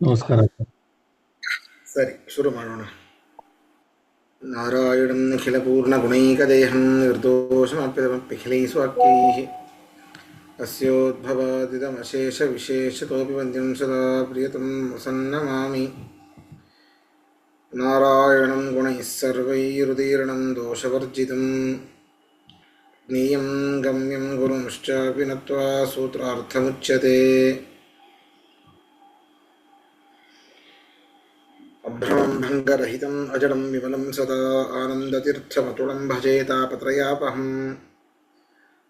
ನಮಸ್ಕಾರ ಸರ್. ಸರಿ, ಶುರು ಮಾಡೋಣ. ನಾರಾಯಣಂ ನಿಖಿಲಪೂರ್ಣಗುಣೈಕದೇಹಂ ನಿರ್ದೋಷಮಪ್ಯದಮಪ್ಯಖಿಲೈಸ್ವಾಕ್ಯೈಃ ಅಸ್ಯೋದ್ಭವಾದಿದಮಶೇಷವಿಶೇಷತೋಪಿ ವಂದ್ಯಂ ಸದಾ ಪ್ರಿಯತಂ ವಸನ್ನಮಾಮಿ. ನಾರಾಯಣಂ ಗುಣೈಃ ಸರ್ವೈರುದೀರ್ಣಂ ದೋಷವರ್ಜಿತಂ ಜ್ಞೇಯಂ ಗಮ್ಯಂ ಗುರುಂಶ್ಚಾಪಿ ನತ್ವಾ ಸೂತ್ರಾರ್ಥಮುಚ್ಯತೆ. ಅಭ್ರಮಂ ಭಂಗರಹಿತಂ ಅಜಡಂ ವಿಮಲಂ ಸದಾ ಆನಂದತೀರ್ಥಮತುಳಂ ಭಜೆ ತಾಪತ್ರಯಾಪಹಂ.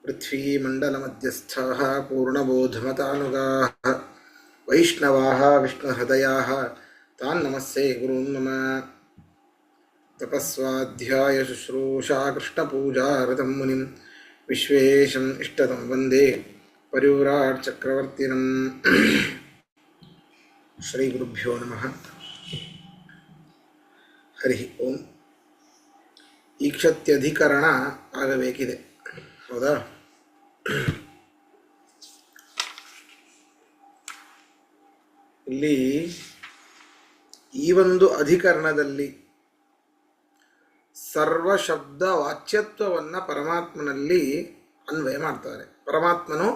ಪೃಥ್ವೀಮಂಡಲಮಧ್ಯಸ್ಥಾಃ ಪೂರ್ಣಬೋಧಮತಾನುಗಾಃ ವೈಷ್ಣವಾಃ ವಿಷ್ಣುಹೃದಯಾಃ ತಾನ್ ನಮಸ್ಸೇ ಗುರುನ್ ಮಮ. ತಪಸ್ವಾಧ್ಯಾಯ ಶುಶ್ರೂಷಾ ಕೃಷ್ಣಪೂಜಾರತಂ ಮುನಿಂ ವಿಶ್ವೇಶಂ ಇಷ್ಟತಂ ವಂದೇ ಪರಿವ್ರಾಟ್ ಚಕ್ರವರ್ತಿನಂ. ಶ್ರೀ ಗುರುಭ್ಯೋ ನಮಃ. ಹರಿ ಓಂ. ಈಕ್ಷತ್ಯಧಿಕರಣ ಆಗಬೇಕಿದೆ, ಹೌದಾ? ಇಲ್ಲಿ ಈ ಒಂದು ಅಧಿಕರಣದಲ್ಲಿ ಸರ್ವಶಬ್ದ ವಾಚ್ಯತ್ವವನ್ನು ಪರಮಾತ್ಮನಲ್ಲಿ ಅನ್ವಯ ಮಾಡ್ತಾರೆ. ಪರಮಾತ್ಮನು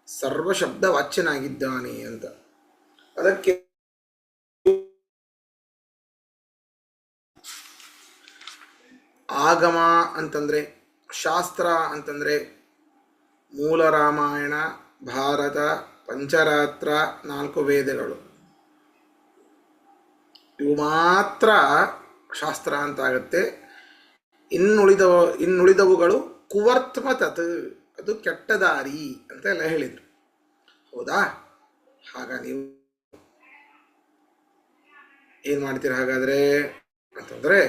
ಸರ್ವಶಬ್ದ ವಾಚ್ಯನಾಗಿದ್ದಾನೆ ಅಂತ. ಅದಕ್ಕೆ ಆಗಮ ಅಂತಂದರೆ, ಶಾಸ್ತ್ರ ಅಂತಂದರೆ ಮೂಲ ರಾಮಾಯಣ, ಭಾರತ, ಪಂಚರಾತ್ರ, 4 ವೇದಗಳು, ಇವು ಮಾತ್ರ ಶಾಸ್ತ್ರ ಅಂತಾಗತ್ತೆ. ಇನ್ನುಳಿದವುಗಳು ಕುವರ್ತಮ ತತ್, ಅದು ಕೆಟ್ಟ ದಾರಿ ಅಂತ ಎಲ್ಲ ಹೇಳಿದರು, ಹೌದಾ? ಆಗ ನೀವು ಏನು ಮಾಡ್ತೀರ ಹಾಗಾದರೆ ಅಂತಂದರೆ,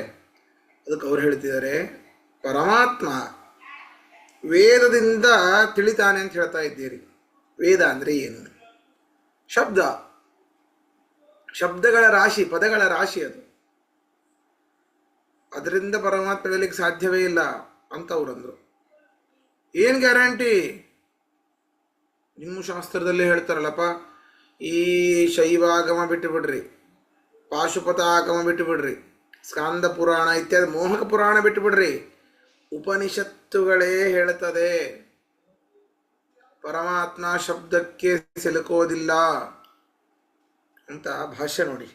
ಅದಕ್ಕೆ ಅವ್ರು ಹೇಳ್ತಿದ್ದಾರೆ, ಪರಮಾತ್ಮ ವೇದದಿಂದ ತಿಳಿತಾನೆ ಅಂತ ಹೇಳ್ತಾ ಇದ್ದೀರಿ. ವೇದ ಅಂದರೆ ಏನು? ಶಬ್ದಗಳ ರಾಶಿ, ಪದಗಳ ರಾಶಿ. ಅದು ಅದರಿಂದ ಪರಮಾತ್ಮ ತಿಳಿಲಿಕ್ಕೆ ಸಾಧ್ಯವೇ ಇಲ್ಲ ಅಂತ ಅವರಂದರು. ಏನು ಗ್ಯಾರಂಟಿ? ನಿಮ್ಮ ಶಾಸ್ತ್ರದಲ್ಲಿ ಹೇಳ್ತಾರಲ್ಲಪ್ಪ, ಈ ಶೈವಾಗಮ ಬಿಟ್ಟು ಬಿಡ್ರಿ, ಪಾಶುಪತಾಗಮ ಬಿಟ್ಟು ಬಿಡ್ರಿ, ಸ್ಕಾಂದ ಪುರಾಣ ಇತ್ಯಾದಿ ಮೋಹಕ ಪುರಾಣ ಬಿಟ್ಟು ಬಿಡ್ರಿ, ಉಪನಿಷತ್ತುಗಳೇ ಹೇಳ್ತದೆ ಪರಮಾತ್ಮ ಶಬ್ದಕ್ಕೆ ಸಿಲುಕೋದಿಲ್ಲ ಅಂತ. ಭಾಷ್ಯ ನೋಡಿ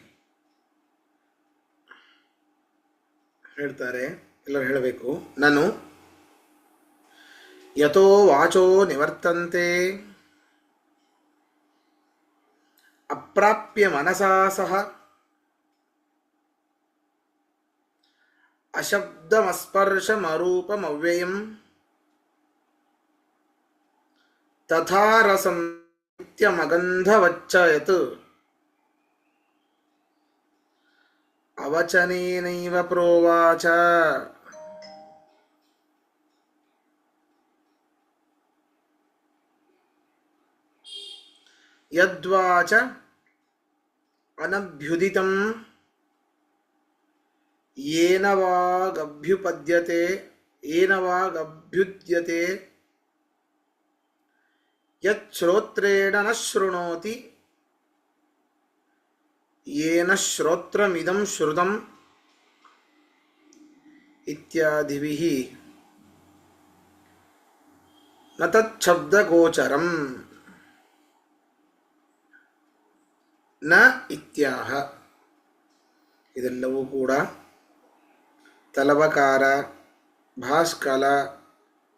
ಹೇಳ್ತಾರೆ, ಎಲ್ಲರೂ ಹೇಳಬೇಕು. ನಾನು ಯಥೋ ವಾಚೋ ನಿವರ್ತಂತೆ ಅಪ್ರಾಪ್ಯ ಮನಸಾ ಸಹ ಅಶಬ್ದಮಸ್ಪರ್ಶಮರೂಪಮವ್ಯಯಂ ತಥಾ ರಸಂ ನಿತ್ಯಮಗಂಧವಚ್ಚಯತ್ ಅವಚನೇನೈವ ಪ್ರೋವಾಚ. ಯದ್ವಾಚ ಅನಭ್ಯುದಿತಂ ಏನವಾಗಭ್ಯುದ್ಯತೆ ಯತ್ ಶ್ರೋತ್ರೇಣ ನ ಶೃಣೋತಿ ಯೇನ ಶ್ರೋತ್ರಮಿದಂ ಶ್ರುತಂ ಇತ್ಯಾದಿಭಿಃ ನ ತಚ್ಛಬ್ದಗೋಚರಂ ನ ಇತ್ಯಾಹ. ಇದೆಲ್ಲವೂ ಕೂಡ ತಲವಕಾರ, ಭಾಸ್ಕಲ,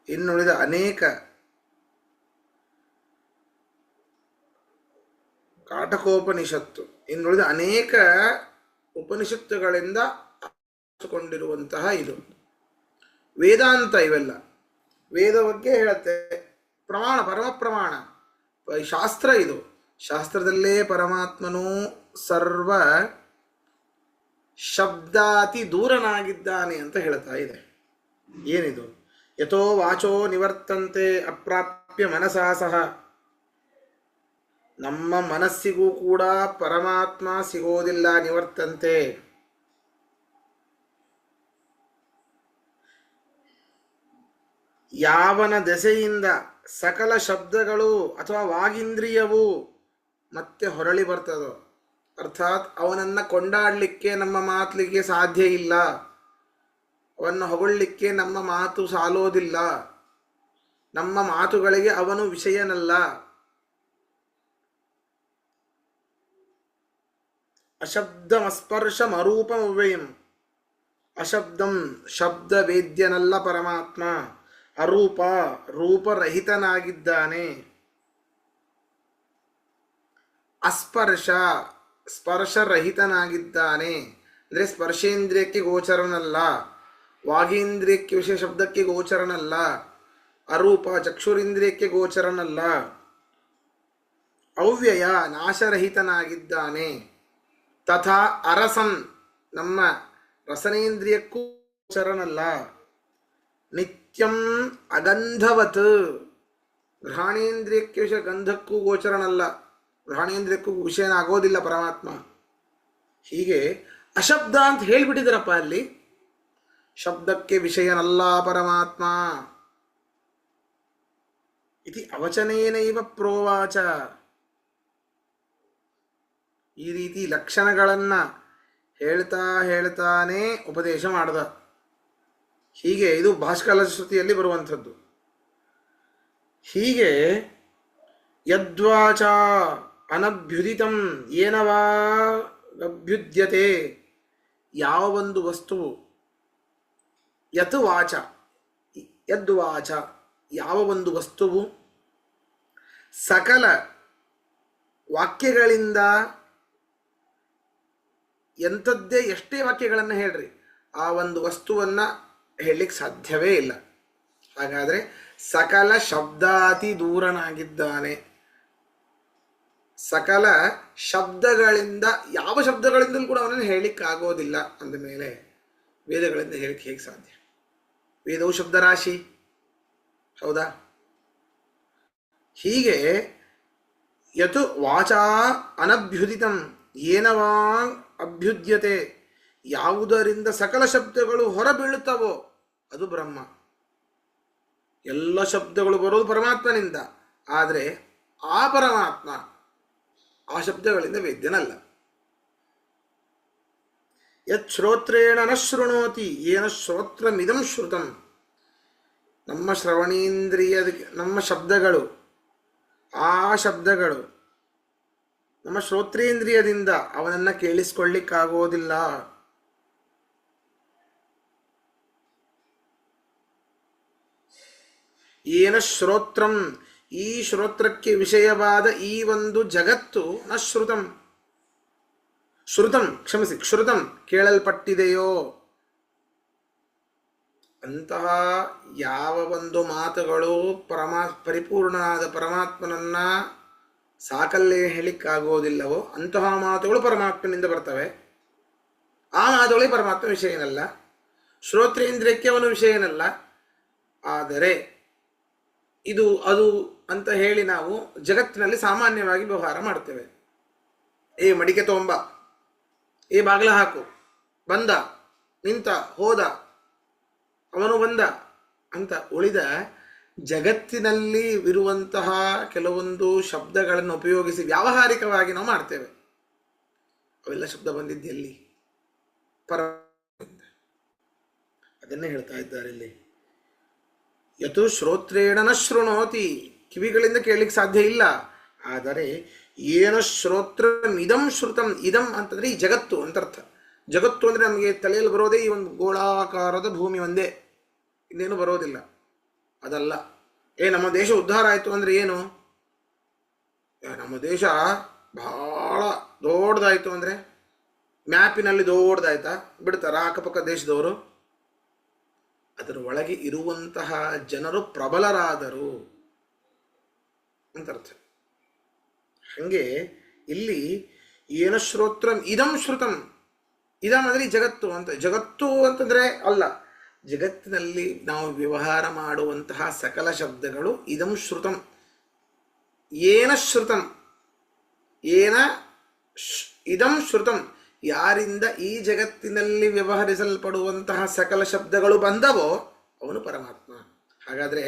ಇನ್ನುಳಿದ ಅನೇಕ ಕಾಟಕೋಪನಿಷತ್ತು, ಇನ್ನುಳಿದ ಅನೇಕ ಉಪನಿಷತ್ತುಗಳಿಂದ ಕೊಂಡಿರುವಂತಹ ಇದು ವೇದಾಂತ. ಇವೆಲ್ಲ ವೇದ ಬಗ್ಗೆ ಹೇಳುತ್ತೆ, ಪ್ರಮಾಣ, ಪರಮ ಪ್ರಮಾಣ, ಶಾಸ್ತ್ರ. ಇದು ಶಾಸ್ತ್ರದಲ್ಲೇ ಪರಮಾತ್ಮನು ಸರ್ವ ಶಬ್ದಾತಿ ದೂರನಾಗಿದ್ದಾನೆ ಅಂತ ಹೇಳ್ತಾ ಇದೆ. ಏನಿದು? ಯಥೋ ವಾಚೋ ನಿವರ್ತಂತೆ ಅಪ್ರಾಪ್ಯ ಮನಸಾ ಸಹ. ನಮ್ಮ ಮನಸ್ಸಿಗೂ ಕೂಡ ಪರಮಾತ್ಮ ಸಿಗೋದಿಲ್ಲ, ನಿವರ್ತಂತೆ. ಯಾವನ ದೆಸೆಯಿಂದ ಸಕಲ ಶಬ್ದಗಳು ಅಥವಾ ವಾಗೀಂದ್ರಿಯವು ಮತ್ತೆ ಹೊರಳಿ ಬರ್ತದೋ ಅರ್ಥಾತ್ ಅವನನ್ನು ಕೊಂಡಾಡಲಿಕ್ಕೆ ನಮ್ಮ ಮಾತಿಗೆ ಸಾಧ್ಯ ಇಲ್ಲ, ಅವನ್ನು ಹೊಗಳಲಿಕ್ಕೆ ನಮ್ಮ ಮಾತು ಸಾಲೋದಿಲ್ಲ, ನಮ್ಮ ಮಾತುಗಳಿಗೆ ಅವನು ವಿಷಯನಲ್ಲ. ಅಶಬ್ದಮಸ್ಪರ್ಶಮರೂಪಮವ್ಯಯಂ. ಅಶಬ್ದಂ ಶಬ್ದ ವೇದ್ಯನಲ್ಲ ಪರಮಾತ್ಮ. ಅರೂಪ ರೂಪರಹಿತನಾಗಿದ್ದಾನೆ. ಅಸ್ಪರ್ಶ ಸ್ಪರ್ಶರಹಿತನಾಗಿದ್ದಾನೆ, ಅಂದರೆ ಸ್ಪರ್ಶೇಂದ್ರಿಯಕ್ಕೆ ಗೋಚರನಲ್ಲ, ವಾಗೇಂದ್ರಿಯಕ್ಕೆ ವಿಷಯ ಶಬ್ದಕ್ಕೆ ಗೋಚರನಲ್ಲ, ಅರೂಪ ಚಕ್ಷುರಿಂದ್ರಿಯಕ್ಕೆ ಗೋಚರನಲ್ಲ, ಅವ್ಯಯ ನಾಶರಹಿತನಾಗಿದ್ದಾನೆ. ತಥಾ ಅರಸಂ ನಮ್ಮ ರಸನೇಂದ್ರಿಯಕ್ಕೂ ಗೋಚರನಲ್ಲ. ನಿತ್ಯಂ ಅಗಂಧವತ್ ಘ್ರಾಣೇಂದ್ರಿಯಕ್ಕೆ ವಿಷಯ ಗಂಧಕ್ಕೂ ಗೋಚರನಲ್ಲ, ಘ್ರಾಣೇಂದ್ರಿಯಕ್ಕೂ ವಿಷಯನಾಗೋದಿಲ್ಲ ಪರಮಾತ್ಮ. ಹೀಗೆ ಅಶಬ್ದ ಅಂತ ಹೇಳಿಬಿಟ್ಟಿದ್ದಾರಪ್ಪ ಅಲ್ಲಿ. ಶಬ್ದಕ್ಕೆ ವಿಷಯನಲ್ಲ ಪರಮಾತ್ಮ. ಇತಿ ಅವಚನೇನೈವ ಪ್ರೋವಾಚ. ಈ ರೀತಿ ಲಕ್ಷಣಗಳನ್ನ ಹೇಳ್ತಾ ಹೇಳ್ತಾನೆ ಉಪದೇಶ ಮಾಡ್ದ. ಹೀಗೆ ಇದು ಭಾಸ್ಕರ ಶ್ರುತಿಯಲ್ಲಿ ಬರುವಂಥದ್ದು. ಹೀಗೆ ಯದ್ವಾಚ ಅನಭ್ಯುದಿತಂ ಏನವಾ ಅಭ್ಯುದ್ಯತೆ, ಯಾವ ಒಂದು ವಸ್ತುವು, ಯತ್ ವಾಚ ಯದ್ವಾಚ ಯಾವ ಒಂದು ವಸ್ತುವು ಸಕಲ ವಾಕ್ಯಗಳಿಂದ, ಎಂಥದ್ದೇ ಎಷ್ಟೇ ವಾಕ್ಯಗಳನ್ನು ಹೇಳ್ರಿ, ಆ ಒಂದು ವಸ್ತುವನ್ನು ಹೇಳಲಿಕ್ಕೆ ಸಾಧ್ಯವೇ ಇಲ್ಲ. ಹಾಗಾದರೆ ಸಕಲ ಶಬ್ದಾತಿ ದೂರನಾಗಿದ್ದಾನೆ. ಸಕಲ ಶಬ್ದಗಳಿಂದ, ಯಾವ ಶಬ್ದಗಳಿಂದಲೂ ಕೂಡ ಅವನನ್ನು ಹೇಳಲಿಕ್ಕಾಗೋದಿಲ್ಲ ಅಂದಮೇಲೆ ವೇದಗಳಿಂದ ಹೇಳಲಿಕ್ಕೆ ಹೇಗೆ ಸಾಧ್ಯ? ವೇದವು ಶಬ್ದರಾಶಿ, ಹೌದಾ? ಹೀಗೆ ಯತ್ ವಾಚಾ ಅನಭ್ಯುದಿತಂ ಏನವಾ ಅಭ್ಯುದ್ಯತೆ, ಯಾವುದರಿಂದ ಸಕಲ ಶಬ್ದಗಳು ಹೊರಬೀಳುತ್ತವೋ ಅದು ಬ್ರಹ್ಮ. ಎಲ್ಲ ಶಬ್ದಗಳು ಬರೋದು ಪರಮಾತ್ಮನಿಂದ, ಆದರೆ ಆ ಪರಮಾತ್ಮ ಆ ಶಬ್ದಗಳಿಂದ ವೇದ್ಯನಲ್ಲ. ಯತ್ ಶ್ರೋತ್ರೇಣ ನ ಶೃಣೋತಿ ಏನ ಶ್ರೋತ್ರಮಿದಂ ಶ್ರುತಂ. ನಮ್ಮ ಶ್ರವಣೇಂದ್ರಿಯ, ನಮ್ಮ ಶಬ್ದಗಳು, ಆ ಶಬ್ದಗಳು ನಮ್ಮ ಶ್ರೋತ್ರೇಂದ್ರಿಯದಿಂದ ಅವನನ್ನು ಕೇಳಿಸ್ಕೊಳ್ಳಿಕ್ಕಾಗೋದಿಲ್ಲ. ಏನ ಶ್ರೋತ್ರಂ, ಈ ಶ್ರೋತ್ರಕ್ಕೆ ವಿಷಯವಾದ ಈ ಒಂದು ಜಗತ್ತು ನ ಶ್ರುತಂ, ಶ್ರುತಂ ಕ್ಷಮಿಸಿ ಶ್ರುತಂ ಕೇಳಲ್ಪಟ್ಟಿದೆಯೋ, ಅಂತಹ ಯಾವ ಒಂದು ಮಾತುಗಳು ಪರಿಪೂರ್ಣನಾದ ಪರಮಾತ್ಮನನ್ನ ಸಾಕಲ್ಲೇ ಹೇಳಿಕ್ಕಾಗೋದಿಲ್ಲವೋ ಅಂತಹ ಮಾತುಗಳು ಪರಮಾತ್ಮನಿಂದ ಬರ್ತವೆ. ಆ ಮಾತುಗಳಿಗೆ ಪರಮಾತ್ಮ ವಿಷಯನಲ್ಲ, ಶ್ರೋತ್ರೇಂದ್ರಿಯಕ್ಕೆ ಅವನು ವಿಷಯನಲ್ಲ. ಆದರೆ ಇದು ಅದು ಅಂತ ಹೇಳಿ ನಾವು ಜಗತ್ತಿನಲ್ಲಿ ಸಾಮಾನ್ಯವಾಗಿ ವ್ಯವಹಾರ ಮಾಡ್ತೇವೆ. ಏ ಮಡಿಕೆ ತೊಂಬ, ಏ ಬಾಗಿಲ ಹಾಕು, ಬಂದ, ನಿಂತ, ಹೋದ, ಅವನು ಬಂದ ಅಂತ ಉಳಿದ ಜಗತ್ತಿನಲ್ಲಿ ಇರುವಂತಹ ಕೆಲವೊಂದು ಶಬ್ದಗಳನ್ನು ಉಪಯೋಗಿಸಿ ವ್ಯಾವಹಾರಿಕವಾಗಿ ನಾವು ಮಾಡ್ತೇವೆ. ಅವೆಲ್ಲ ಶಬ್ದ ಬಂದಿದ್ದೆಲ್ಲಿ? ಅದನ್ನೇ ಹೇಳ್ತಾ ಇದ್ದಾರೆ ಇಲ್ಲಿ. ಯತು ಶ್ರೋತ್ರೇಣ ನ ಶೃಣೋತಿ, ಕಿವಿಗಳಿಂದ ಕೇಳಲಿಕ್ಕೆ ಸಾಧ್ಯ ಇಲ್ಲ. ಆದರೆ ಏನ ಶ್ರೋತ್ರಮಿದಂ ಶ್ರುತಂ, ಇದಂ ಅಂತಂದ್ರೆ ಈ ಜಗತ್ತು ಅಂತರ್ಥ. ಜಗತ್ತು ಅಂದರೆ ನಮಗೆ ತಲೆಯಲ್ಲಿ ಬರೋದೇ ಈ ಒಂದು ಗೋಳಾಕಾರದ ಭೂಮಿ ಒಂದೇ, ಇನ್ನೇನು ಬರೋದಿಲ್ಲ. ಅದಲ್ಲ. ನಮ್ಮ ದೇಶ ಉದ್ಧಾರ ಆಯಿತು ಅಂದರೆ ಏನು? ನಮ್ಮ ದೇಶ ಬಹಳ ದೊಡ್ಡದಾಯಿತು ಅಂದರೆ ಮ್ಯಾಪಿನಲ್ಲಿ ದೊಡ್ಡದಾಯ್ತಾ? ಬಿಡ್ತಾರ ಅಕ್ಕಪಕ್ಕ ದೇಶದವರು? ಅದರ ಒಳಗೆ ಇರುವಂತಹ ಜನರು ಪ್ರಬಲರಾದರು ಅಂತರ್ಥ. ಹಾಗೆ ಇಲ್ಲಿ ಏನ ಶ್ರೋತ್ರಂ ಇದಂ ಶ್ರುತಂ, ಇದಂ ಅಂದರೆ ಜಗತ್ತು ಅಂತ. ಜಗತ್ತು ಅಂತಂದರೆ ಅಲ್ಲ, ಜಗತ್ತಿನಲ್ಲಿ ನಾವು ವ್ಯವಹಾರ ಮಾಡುವಂತಹ ಸಕಲ ಶಬ್ದಗಳು ಇದಂ ಶ್ರುತಂ. ಏನ ಶ್ರುತಂ, ಏನ ಇದಂ ಶ್ರುತಂ, ಯಾರಿಂದ ಈ ಜಗತ್ತಿನಲ್ಲಿ ವ್ಯವಹರಿಸಲ್ಪಡುವಂತಹ ಸಕಲ ಶಬ್ದಗಳು ಬಂದವೋ ಅವನು ಪರಮಾತ್ಮ. ಹಾಗಾದರೆ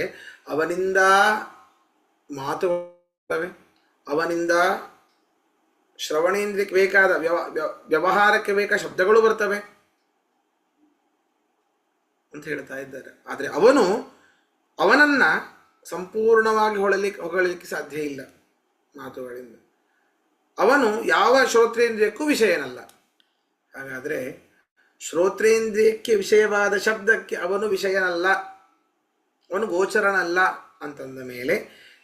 ಅವನಿಂದ ಮಾತುಗಳು, ಅವನಿಂದ ಶ್ರವಣೇಂದ್ರಿಯಕ್ಕೆ ಬೇಕಾದ ವ್ಯವಹಾರಕ್ಕೆ ಬೇಕಾದ ಶಬ್ದಗಳು ಬರ್ತವೆ ಅಂತ ಹೇಳ್ತಾ ಇದ್ದಾರೆ. ಆದರೆ ಅವನನ್ನ ಸಂಪೂರ್ಣವಾಗಿ ಹೊಗಳಲಿಕ್ಕೆ ಸಾಧ್ಯ ಇಲ್ಲ ಮಾತುಗಳಿಂದ. ಅವನು ಯಾವ ಶ್ರೋತ್ರೇಂದ್ರಿಯಕ್ಕೂ ವಿಷಯನಲ್ಲ. ಹಾಗಾದರೆ ಶ್ರೋತ್ರೇಂದ್ರಿಯಕ್ಕೆ ವಿಷಯವಾದ ಶಬ್ದಕ್ಕೆ ಅವನು ವಿಷಯನಲ್ಲ, ಅವನು ಗೋಚರನಲ್ಲ ಅಂತಂದ ಮೇಲೆ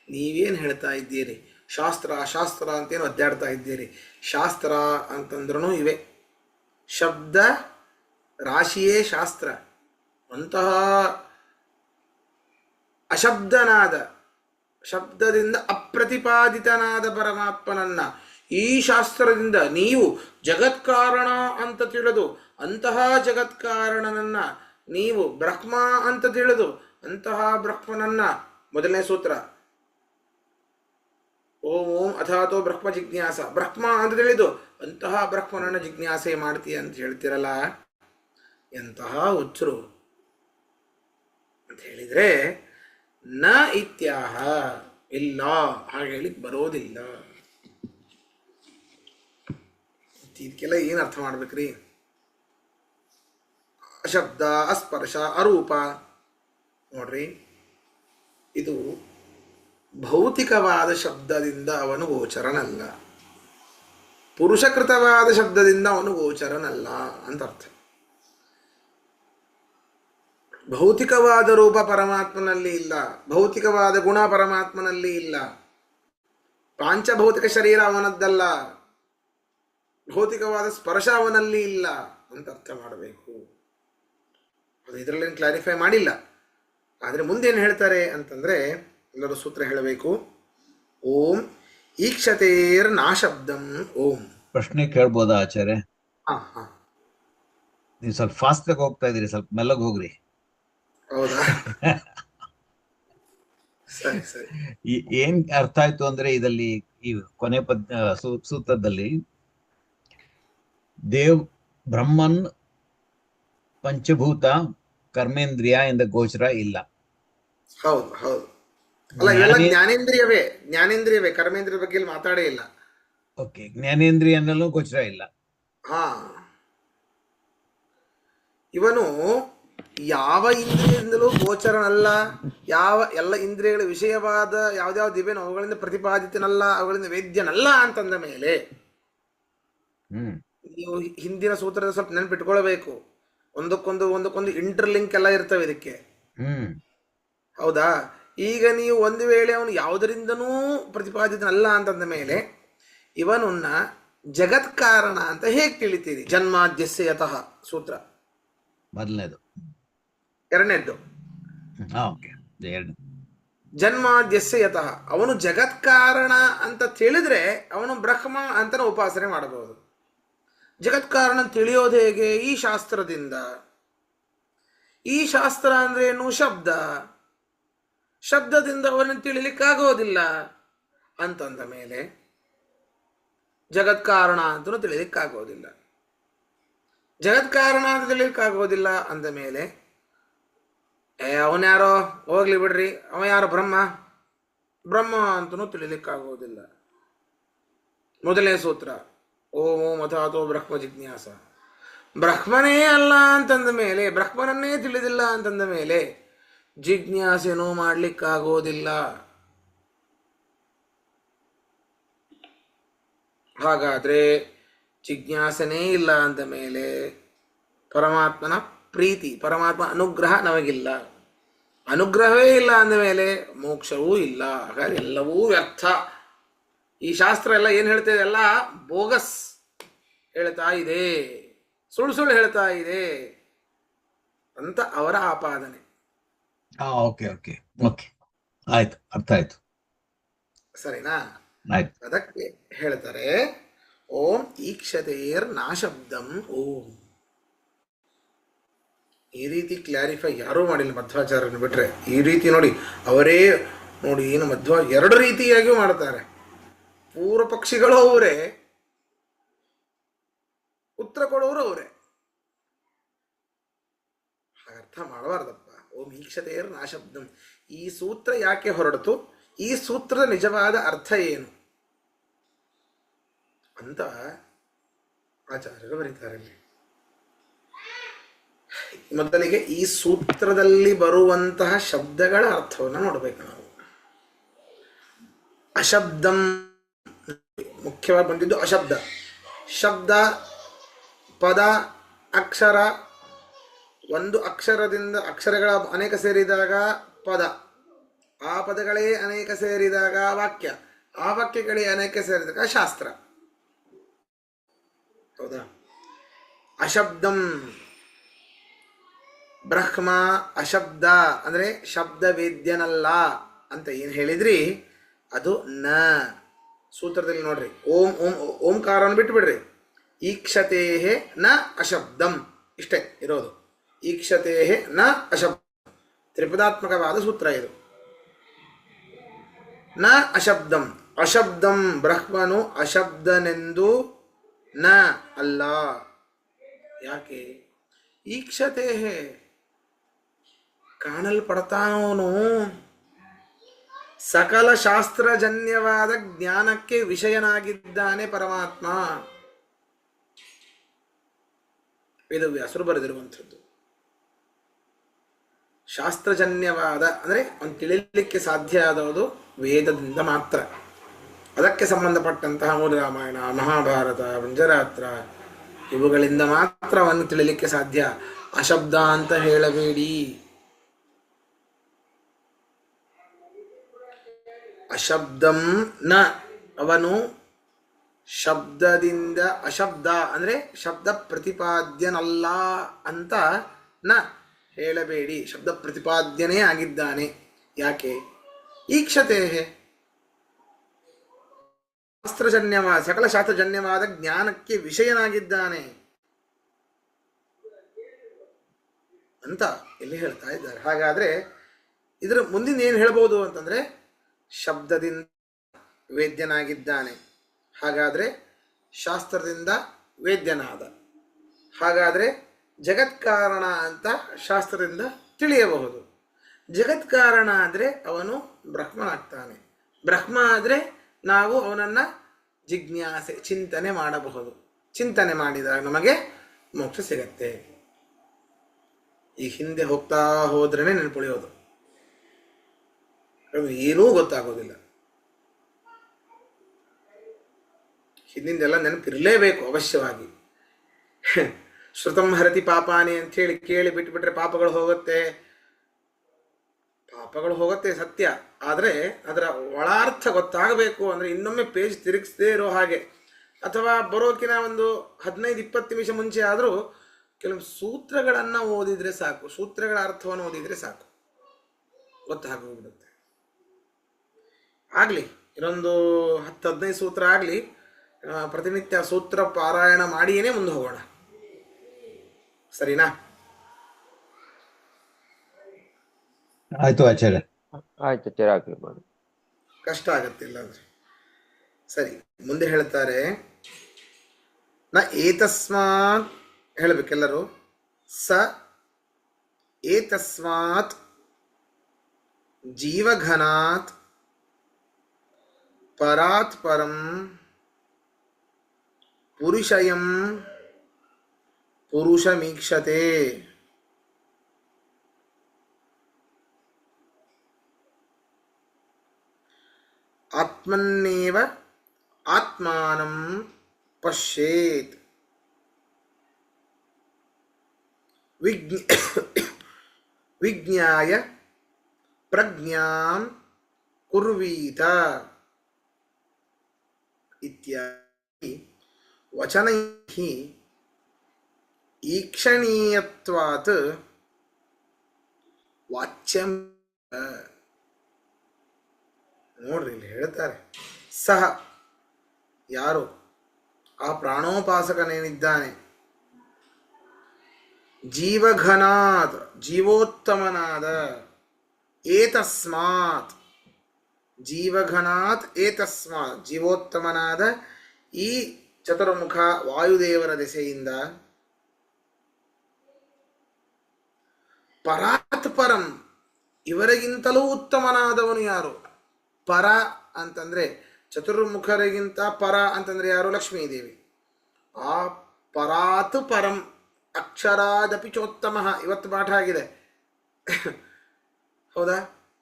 ನೀವೇನು ಹೇಳ್ತಾ ಇದ್ದೀರಿ? ಶಾಸ್ತ್ರ ಶಾಸ್ತ್ರ ಅಂತೇನು ಒದ್ದಾಡ್ತಾ ಇದ್ದೀರಿ. ಶಾಸ್ತ್ರ ಅಂತಂದ್ರೂ ಇವೆ, ಶಬ್ದ ರಾಶಿಯೇ ಶಾಸ್ತ್ರ. ಅಂತಹ ಅಶಬ್ದನಾದ, ಶಬ್ದದಿಂದ ಅಪ್ರತಿಪಾದಿತನಾದ ಪರಮಾತ್ಮನನ್ನ ಈ ಶಾಸ್ತ್ರದಿಂದ ನೀವು ಜಗತ್ಕಾರಣ ಅಂತ ತಿಳಿದು, ಅಂತಹ ಜಗತ್ಕಾರಣನನ್ನ ನೀವು ಬ್ರಹ್ಮ ಅಂತ ತಿಳಿದು, ಅಂತಹ ಬ್ರಹ್ಮನನ್ನ ಮೊದಲನೇ ಸೂತ್ರ ಓಂ ಓಂ ಅಥಾತೋ ಬ್ರಹ್ಮ ಜಿಜ್ಞಾಸ, ಬ್ರಹ್ಮ ಅಂತ ತಿಳಿದು ಅಂತಹ ಬ್ರಹ್ಮನನ್ನ ಜಿಜ್ಞಾಸೆ ಮಾಡ್ತೀಯ ಅಂತ ಹೇಳ್ತಿರಲ್ಲ, ಎಂತಹ ಹುಚ್ಚರು ಅಂತ ಹೇಳಿದ್ರೆ ನ ಇತ್ಯಾಹ, ಇಲ್ಲ, ಹಾಗೆ ಹೇಳಿಕ್ ಬರೋದಿಲ್ಲ. ಇದಕ್ಕೆಲ್ಲ ಏನು ಅರ್ಥ ಮಾಡ್ಬೇಕ್ರಿ? ಅಶಬ್ದ, ಅಸ್ಪರ್ಶ, ಅರೂಪ, ನೋಡ್ರಿ, ಇದು ಭೌತಿಕವಾದ ಶಬ್ದದಿಂದ ಅವನು ಗೋಚರನಲ್ಲ, ಪುರುಷಕೃತವಾದ ಶಬ್ದದಿಂದ ಅವನು ಗೋಚರನಲ್ಲ ಅಂತ ಅರ್ಥ. ಭೌತಿಕವಾದ ರೂಪ ಪರಮಾತ್ಮನಲ್ಲಿ ಇಲ್ಲ, ಭೌತಿಕವಾದ ಗುಣ ಪರಮಾತ್ಮನಲ್ಲಿ ಇಲ್ಲ, ಪಾಂಚಭೌತಿಕ ಶರೀರ ಅವನದ್ದಲ್ಲ, ಭೌತಿಕವಾದ ಸ್ಪರ್ಶ ಅವನಲ್ಲಿ ಇಲ್ಲ ಅಂತ ಅರ್ಥ ಮಾಡಬೇಕು. ಅದು ಇದರಲ್ಲಿ ಕ್ಲಾರಿಫೈ ಮಾಡಿಲ್ಲ. ಆದರೆ ಮುಂದೇನು ಹೇಳ್ತಾರೆ ಅಂತಂದರೆ ಎಲ್ಲರೂ ಸೂತ್ರ ಹೇಳಬೇಕು. ಓಂ ಈಕ್ಷತೇರ್ ನಾಶಬ್ದಂ ಓಂ. ಪ್ರಶ್ನೆ ಕೇಳ್ಬೋದಾ ಆಚಾರ್ಯ? ಹಾ, ನೀವು ಸ್ವಲ್ಪ ಫಾಸ್ಟ್ ಆಗಿ ಹೋಗ್ತಾ ಇದೀರಿ, ಸ್ವಲ್ಪ ಮೆಲ್ಲಗೆ ಹೋಗ್ರಿ. ಹೌದಾ? ಸರಿ ಸರಿ. ಏನ್ ಅರ್ಥ ಆಯ್ತು ಅಂದ್ರೆ ಇದರಲ್ಲಿ ಈ ಕೊನೆ ಸೂತ್ರದಲ್ಲಿ ದೇವ್ ಬ್ರಹ್ಮನ್ ಪಂಚಭೂತ ಕರ್ಮೇಂದ್ರಿಯ ಎಂದ ಗೋಚರ ಇಲ್ಲ. ಹೌದು ಹೌದು. ಅಲ್ಲ, ಇವೆಲ್ಲ ಜ್ಞಾನೇಂದ್ರಿಯವೇ, ಕರ್ಮೇಂದ್ರಿಯ ಬಗ್ಗೆ ಮಾತಾಡೇ ಇಲ್ಲ. ಓಕೆ, ಜ್ಞಾನೇಂದ್ರಿಯನಲ್ಲೂ ಗೋಚರ ಇಲ್ಲ. ಹಾ, ಇವನು ಯಾವ ಇಂದ್ರಿಯದಿಂದಲೂ ಗೋಚರನಲ್ಲ, ಎಲ್ಲ ಇಂದ್ರಿಯಗಳ ವಿಷಯವಾದ ಯಾವ್ದಾವ್ದು ಇವೇನೋ ಅವುಗಳಿಂದ ಪ್ರತಿಪಾದಿತನಲ್ಲ, ಅವುಗಳಿಂದ ವೇದ್ಯನಲ್ಲ ಅಂತಂದ ಮೇಲೆ ನೀವು ಹಿಂದಿನ ಸೂತ್ರದ ಸ್ವಲ್ಪ ನೆನಪಿಟ್ಕೊಳ್ಬೇಕು. ಒಂದಕ್ಕೊಂದು ಇಂಟರ್ಲಿಂಕ್ ಎಲ್ಲ ಇರ್ತವೆ ಇದಕ್ಕೆ. ಹೌದಾ? ಈಗ ನೀವು ಒಂದು ವೇಳೆ ಅವನು ಯಾವುದರಿಂದನೂ ಪ್ರತಿಪಾದಿತನಲ್ಲ ಅಂತಂದ ಮೇಲೆ ಇವನನ್ನ ಜಗತ್ಕಾರಣ ಅಂತ ಹೇಗೆ ತಿಳಿತೀರಿ? ಜನ್ಮಾದ್ಯಸ್ಯ ಯತಃ ಸೂತ್ರ ಮೊದಲನೇದು. ಎರಡನೇದ್ದು ಎರಡು. ಜನ್ಮಾದ್ಯಸ್ಯ ಯತಃ, ಅವನು ಜಗತ್ಕಾರಣ ಅಂತ ತಿಳಿದ್ರೆ ಅವನು ಬ್ರಹ್ಮ ಅಂತನ ಉಪಾಸನೆ ಮಾಡಬಹುದು. ಜಗತ್ಕಾರಣ ತಿಳಿಯೋದು ಹೇಗೆ? ಈ ಶಾಸ್ತ್ರದಿಂದ. ಈ ಶಾಸ್ತ್ರ ಅಂದ್ರೆ ಏನು? ಶಬ್ದ. ಶಬ್ದದಿಂದ ಅವರನ್ನು ತಿಳಿಲಿಕ್ಕಾಗೋದಿಲ್ಲ ಅಂತಂದ ಮೇಲೆ ಜಗತ್ಕಾರಣ ಅಂತಲೂ ತಿಳಿಲಿಕ್ಕಾಗೋದಿಲ್ಲ. ಜಗತ್ಕಾರಣ ಅಂತ ತಿಳಿಲಿಕ್ಕಾಗೋದಿಲ್ಲ ಅಂದ ಮೇಲೆ ಅವನ್ಯಾರೋ ಹೋಗ್ಲಿ ಬಿಡ್ರಿ, ಅವ ಯಾರೋ ಬ್ರಹ್ಮ ಅಂತನೂ ತಿಳಿಲಿಕ್ಕಾಗೋದಿಲ್ಲ. ಮೊದಲನೇ ಸೂತ್ರ ಓಂ ಓಂ ಅಥಾತೋ ಬ್ರಹ್ಮ ಜಿಜ್ಞಾಸ, ಬ್ರಹ್ಮನೇ ಅಲ್ಲ ಅಂತಂದ ಮೇಲೆ, ಬ್ರಹ್ಮನನ್ನೇ ತಿಳಿದಿಲ್ಲ ಅಂತಂದ ಮೇಲೆ ಜಿಜ್ಞಾಸೆನೂ ಮಾಡ್ಲಿಕ್ಕಾಗೋದಿಲ್ಲ. ಹಾಗಾದ್ರೆ ಜಿಜ್ಞಾಸನೇ ಇಲ್ಲ ಅಂದ ಮೇಲೆ ಪರಮಾತ್ಮನ ಪ್ರೀತಿ, ಪರಮಾತ್ಮ ಅನುಗ್ರಹ ನಮಗಿಲ್ಲ. ಅನುಗ್ರಹವೇ ಇಲ್ಲ ಅಂದ ಮೇಲೆ ಮೋಕ್ಷವೂ ಇಲ್ಲ. ಹಾಗಾದ್ರೆ ಎಲ್ಲವೂ ವ್ಯರ್ಥ. ಈ ಶಾಸ್ತ್ರ ಎಲ್ಲ ಏನು ಹೇಳ್ತಾ ಇದೆ? ಎಲ್ಲ ಬೋಗಸ್ ಹೇಳ್ತಾ ಇದೆ, ಸುಳ್ಳು ಹೇಳ್ತಾ ಇದೆ ಅಂತ ಅವರ ಆಪಾದನೆ. ಓಕೆ ಓಕೆ ಓಕೆ, ಆಯ್ತು, ಅರ್ಥ ಆಯ್ತು. ಸರಿನಾ? ಆಯ್ತು. ಅದಕ್ಕೆ ಹೇಳ್ತಾರೆ ಓಂ ಈಕ್ಷತೇರ್ ನಾಶಬ್ದಂ ಓಂ. ಈ ರೀತಿ ಕ್ಲಾರಿಫೈ ಯಾರೂ ಮಾಡಿಲ್ಲ ಮಧ್ವಾಚಾರ್ಯನ ಬಿಟ್ರೆ. ಈ ರೀತಿ ನೋಡಿ, ಅವರೇ ನೋಡಿ, ಏನು ಎರಡು ರೀತಿಯಾಗಿಯೂ ಮಾಡ್ತಾರೆ. ಪೂರ್ವ ಪಕ್ಷಿಗಳು ಅವರೇ, ಉತ್ತರ ಕೊಡೋರು ಅವರೇ. ಅರ್ಥ ಮಾಡಬಾರ್ದಪ್ಪ. ಓಂ ಈಕ್ಷತೆಯರ್ ನಾಶಬ್ದಂ, ಈ ಸೂತ್ರ ಯಾಕೆ ಹೊರಡಿತು? ಈ ಸೂತ್ರದ ನಿಜವಾದ ಅರ್ಥ ಏನು ಅಂತ ಆಚಾರ್ಯರು ಬರೀತಾರೆ. ಮೊದಲಿಗೆ ಈ ಸೂತ್ರದಲ್ಲಿ ಬರುವಂತಹ ಶಬ್ದಗಳ ಅರ್ಥವನ್ನು ನೋಡಬೇಕು ನಾವು. ಅಶಬ್ದಂ ಮುಖ್ಯವಾಗಿ ಬಂದಿದ್ದು ಅಶಬ್ದ. ಶಬ್ದ, ಪದ, ಅಕ್ಷರ. ಒಂದು ಅಕ್ಷರದಿಂದ ಅಕ್ಷರಗಳ ಅನೇಕ ಸೇರಿದಾಗ ಪದ, ಆ ಪದಗಳೇ ಅನೇಕ ಸೇರಿದಾಗ ವಾಕ್ಯ, ಆ ವಾಕ್ಯಗಳೇ ಅನೇಕ ಸೇರಿದಾಗ ಶಾಸ್ತ್ರ. ಹೌದಾ? ಅಶಬ್ದಂ ಬ್ರಹ್ಮ ಅಶಬ್ದ ಅಂದರೆ ಶಬ್ದ ವೇದ್ಯನಲ್ಲ ಅಂತ ಏನು ಹೇಳಿದ್ರಿ, ಅದು ನ. ಸೂತ್ರದಲ್ಲಿ ನೋಡ್ರಿ, ಓಂ ಓಂ ಓಂಕಾರವನ್ನು ಬಿಟ್ಟುಬಿಡ್ರಿ. ಈಕ್ಷತೆ ನ ಅಶಬ್ದಂ ಇಷ್ಟೇ ಇರೋದು. ಈಕ್ಷತೆ ನ ಅಶಬ್ದ ತ್ರಿಪದಾತ್ಮಕವಾದ ಸೂತ್ರ ಇದು. ನ ಅಶಬ್ದಂ, ಅಶಬ್ದಂ ಬ್ರಹ್ಮನು ಅಶಬ್ದನೆಂದು ನ ಅಲ್ಲ. ಯಾಕೆ? ಈಕ್ಷತೆ ಕಾಣಲ್ಪಡ್ತಾನವನು ಸಕಲ ಶಾಸ್ತ್ರಜನ್ಯವಾದ ಜ್ಞಾನಕ್ಕೆ ವಿಷಯನಾಗಿದ್ದಾನೆ ಪರಮಾತ್ಮ. ವೇದವ್ಯಾಸರು ಬರೆದಿರುವಂಥದ್ದು. ಶಾಸ್ತ್ರಜನ್ಯವಾದ ಅಂದರೆ ಅವನು ತಿಳಿಯಲಿಕ್ಕೆ ಸಾಧ್ಯ ಆದವುದು ವೇದದಿಂದ ಮಾತ್ರ. ಅದಕ್ಕೆ ಸಂಬಂಧಪಟ್ಟಂತಹ ಮೂಲ ರಾಮಾಯಣ, ಮಹಾಭಾರತ, ಪಂಚರಾತ್ರ ಇವುಗಳಿಂದ ಮಾತ್ರ ಅವನು ತಿಳಿಯಲಿಕ್ಕೆ ಸಾಧ್ಯ. ಅಶಬ್ದ ಅಂತ ಹೇಳಬೇಡಿ. ಅಶಬ್ದಂ ನ, ಅವನು ಶಬ್ದದಿಂದ ಅಶಬ್ದ ಅಂದರೆ ಶಬ್ದ ಪ್ರತಿಪಾದ್ಯನಲ್ಲ ಅಂತ ನ ಹೇಳಬೇಡಿ. ಶಬ್ದ ಪ್ರತಿಪಾದ್ಯನೇ ಆಗಿದ್ದಾನೆ. ಯಾಕೆ? ಈಕ್ಷತೆ ಶಾಸ್ತ್ರಜನ್ಯವಾದ ಸಕಲ ಶಾಸ್ತ್ರಜನ್ಯವಾದ ಜ್ಞಾನಕ್ಕೆ ವಿಷಯನಾಗಿದ್ದಾನೆ ಅಂತ ಇಲ್ಲಿ ಹೇಳ್ತಾ ಇದ್ದಾರೆ. ಹಾಗಾದ್ರೆ ಇದರ ಮುಂದಿನ ಏನು ಹೇಳ್ಬೋದು ಅಂತಂದ್ರೆ, ಶಬ್ದದಿಂದ ವೇದ್ಯನಾಗಿದ್ದಾನೆ, ಹಾಗಾದ್ರೆ ಶಾಸ್ತ್ರದಿಂದ ವೇದ್ಯನಾದ, ಹಾಗಾದ್ರೆ ಜಗತ್ಕಾರಣ ಅಂತ ಶಾಸ್ತ್ರದಿಂದ ತಿಳಿಯಬಹುದು. ಜಗತ್ಕಾರಣ ಆದರೆ ಅವನು ಬ್ರಹ್ಮನಾಗ್ತಾನೆ. ಬ್ರಹ್ಮ ಆದರೆ ನಾವು ಅವನನ್ನು ಜಿಜ್ಞಾಸೆ ಚಿಂತನೆ ಮಾಡಬಹುದು. ಚಿಂತನೆ ಮಾಡಿದಾಗ ನಮಗೆ ಮೋಕ್ಷ ಸಿಗತ್ತೆ. ಈ ಹಿಂದೆ ಹೋಗ್ತಾ ಹೋದ್ರೇ ನೆನಪುಳಿಯೋದು, ಏನೂ ಗೊತ್ತಾಗೋದಿಲ್ಲ. ಹಿಂದಿಂದೆಲ್ಲ ನೆನಪಿರಲೇಬೇಕು ಅವಶ್ಯವಾಗಿ. ಶ್ರುತಂ ಹರತಿ ಪಾಪಾನಿ ಅಂತ ಹೇಳಿ ಕೇಳಿ ಬಿಟ್ಬಿಟ್ರೆ ಪಾಪಗಳು ಹೋಗುತ್ತೆ. ಪಾಪಗಳು ಹೋಗುತ್ತೆ ಸತ್ಯ, ಆದರೆ ಅದರ ಒಳಾರ್ಥ ಗೊತ್ತಾಗಬೇಕು ಅಂದರೆ ಇನ್ನೊಮ್ಮೆ ಪೇಜ್ ತಿರುಗಿಸದೇ ಇರೋ ಹಾಗೆ, ಅಥವಾ ಬರೋಕಿನ ಒಂದು 15-20 ನಿಮಿಷ ಮುಂಚೆ ಆದರೂ ಕೆಲವು ಸೂತ್ರಗಳನ್ನು ಓದಿದರೆ ಸಾಕು, ಸೂತ್ರಗಳ ಅರ್ಥವನ್ನು ಓದಿದರೆ ಸಾಕು, ಗೊತ್ತಾಗೋಗ್ಬಿಡುತ್ತೆ. ಆಗಲಿ ಇನ್ನೊಂದು 10-15 ಸೂತ್ರ ಆಗಲಿ, ಪ್ರತಿನಿತ್ಯ ಸೂತ್ರ ಪಾರಾಯಣ ಮಾಡಿಯೇ ಮುಂದೆ ಹೋಗೋಣ. ಸರಿನಾ? ಆಯ್ತು ಆಚಾರ್ಯ. ಆಯ್ತು ಆಚಾರ್ಯ, ಮಾಡಿ. ಕಷ್ಟ ಆಗತ್ತಿಲ್ಲ ಅಂದ್ರೆ ಸರಿ. ಮುಂದೆ ಹೇಳ್ತಾರೆ, ನ ಏತಸ್ಮಾತ್ ಹೇಳಬೇಕೆಲ್ಲರೂ. ಸ ಏತಸ್ಮಾತ್ ಜೀವಘನಾತ್ ಪರಾತ್ ಪರಂ ಪುರುಷಯಂ ಪುರುಷಮೀಕ್ಷತೆ. ಆತ್ಮನ್ನೇವ ಆತ್ಮಾನಂ ಪಶ್ಯೇತ್. ವಿಜ್ಞಾಯ ಪ್ರಜ್ಞಾಂ ಕುರ್ವೀತ ಇತ್ಯಾದಿ ವಚನೈಃ ಈಕ್ಷಣೀಯತ್ವಾತ್ ವಾಚ್ಯಂ. ನೋಡ್ರಿ ಇಲ್ಲಿ ಹೇಳ್ತಾರೆ, ಸಹ ಯಾರು ಆ ಪ್ರಾಣೋಪಾಸಕನೇನಿದ್ದಾನೆ, ಜೀವಘನಾತ್ ಜೀವೋತ್ತಮನಾದ, ಏತಸ್ಮಾತ್ ಜೀವಘನಾತ್ ಏತಸ್ಮಾತ್ ಜೀವೋತ್ತಮನಾದ ಈ ಚತುರ್ಮುಖ ವಾಯುದೇವರ ದೆಸೆಯಿಂದ, ಪರಾತ್ ಪರಂ ಇವರಿಗಿಂತಲೂ ಉತ್ತಮನಾದವನು ಯಾರು? ಪರ ಅಂತಂದ್ರೆ ಚತುರ್ಮುಖರಿಗಿಂತ ಪರ ಅಂತಂದರೆ ಯಾರು? ಲಕ್ಷ್ಮೀದೇವಿ. ಆ ಪರಾತ್ ಪರಂ ಅಕ್ಷರಾದಪಿ ಚೋತ್ತಮ. ಇವತ್ತು ಪಾಠ ಆಗಿದೆ ಹೌದಾ?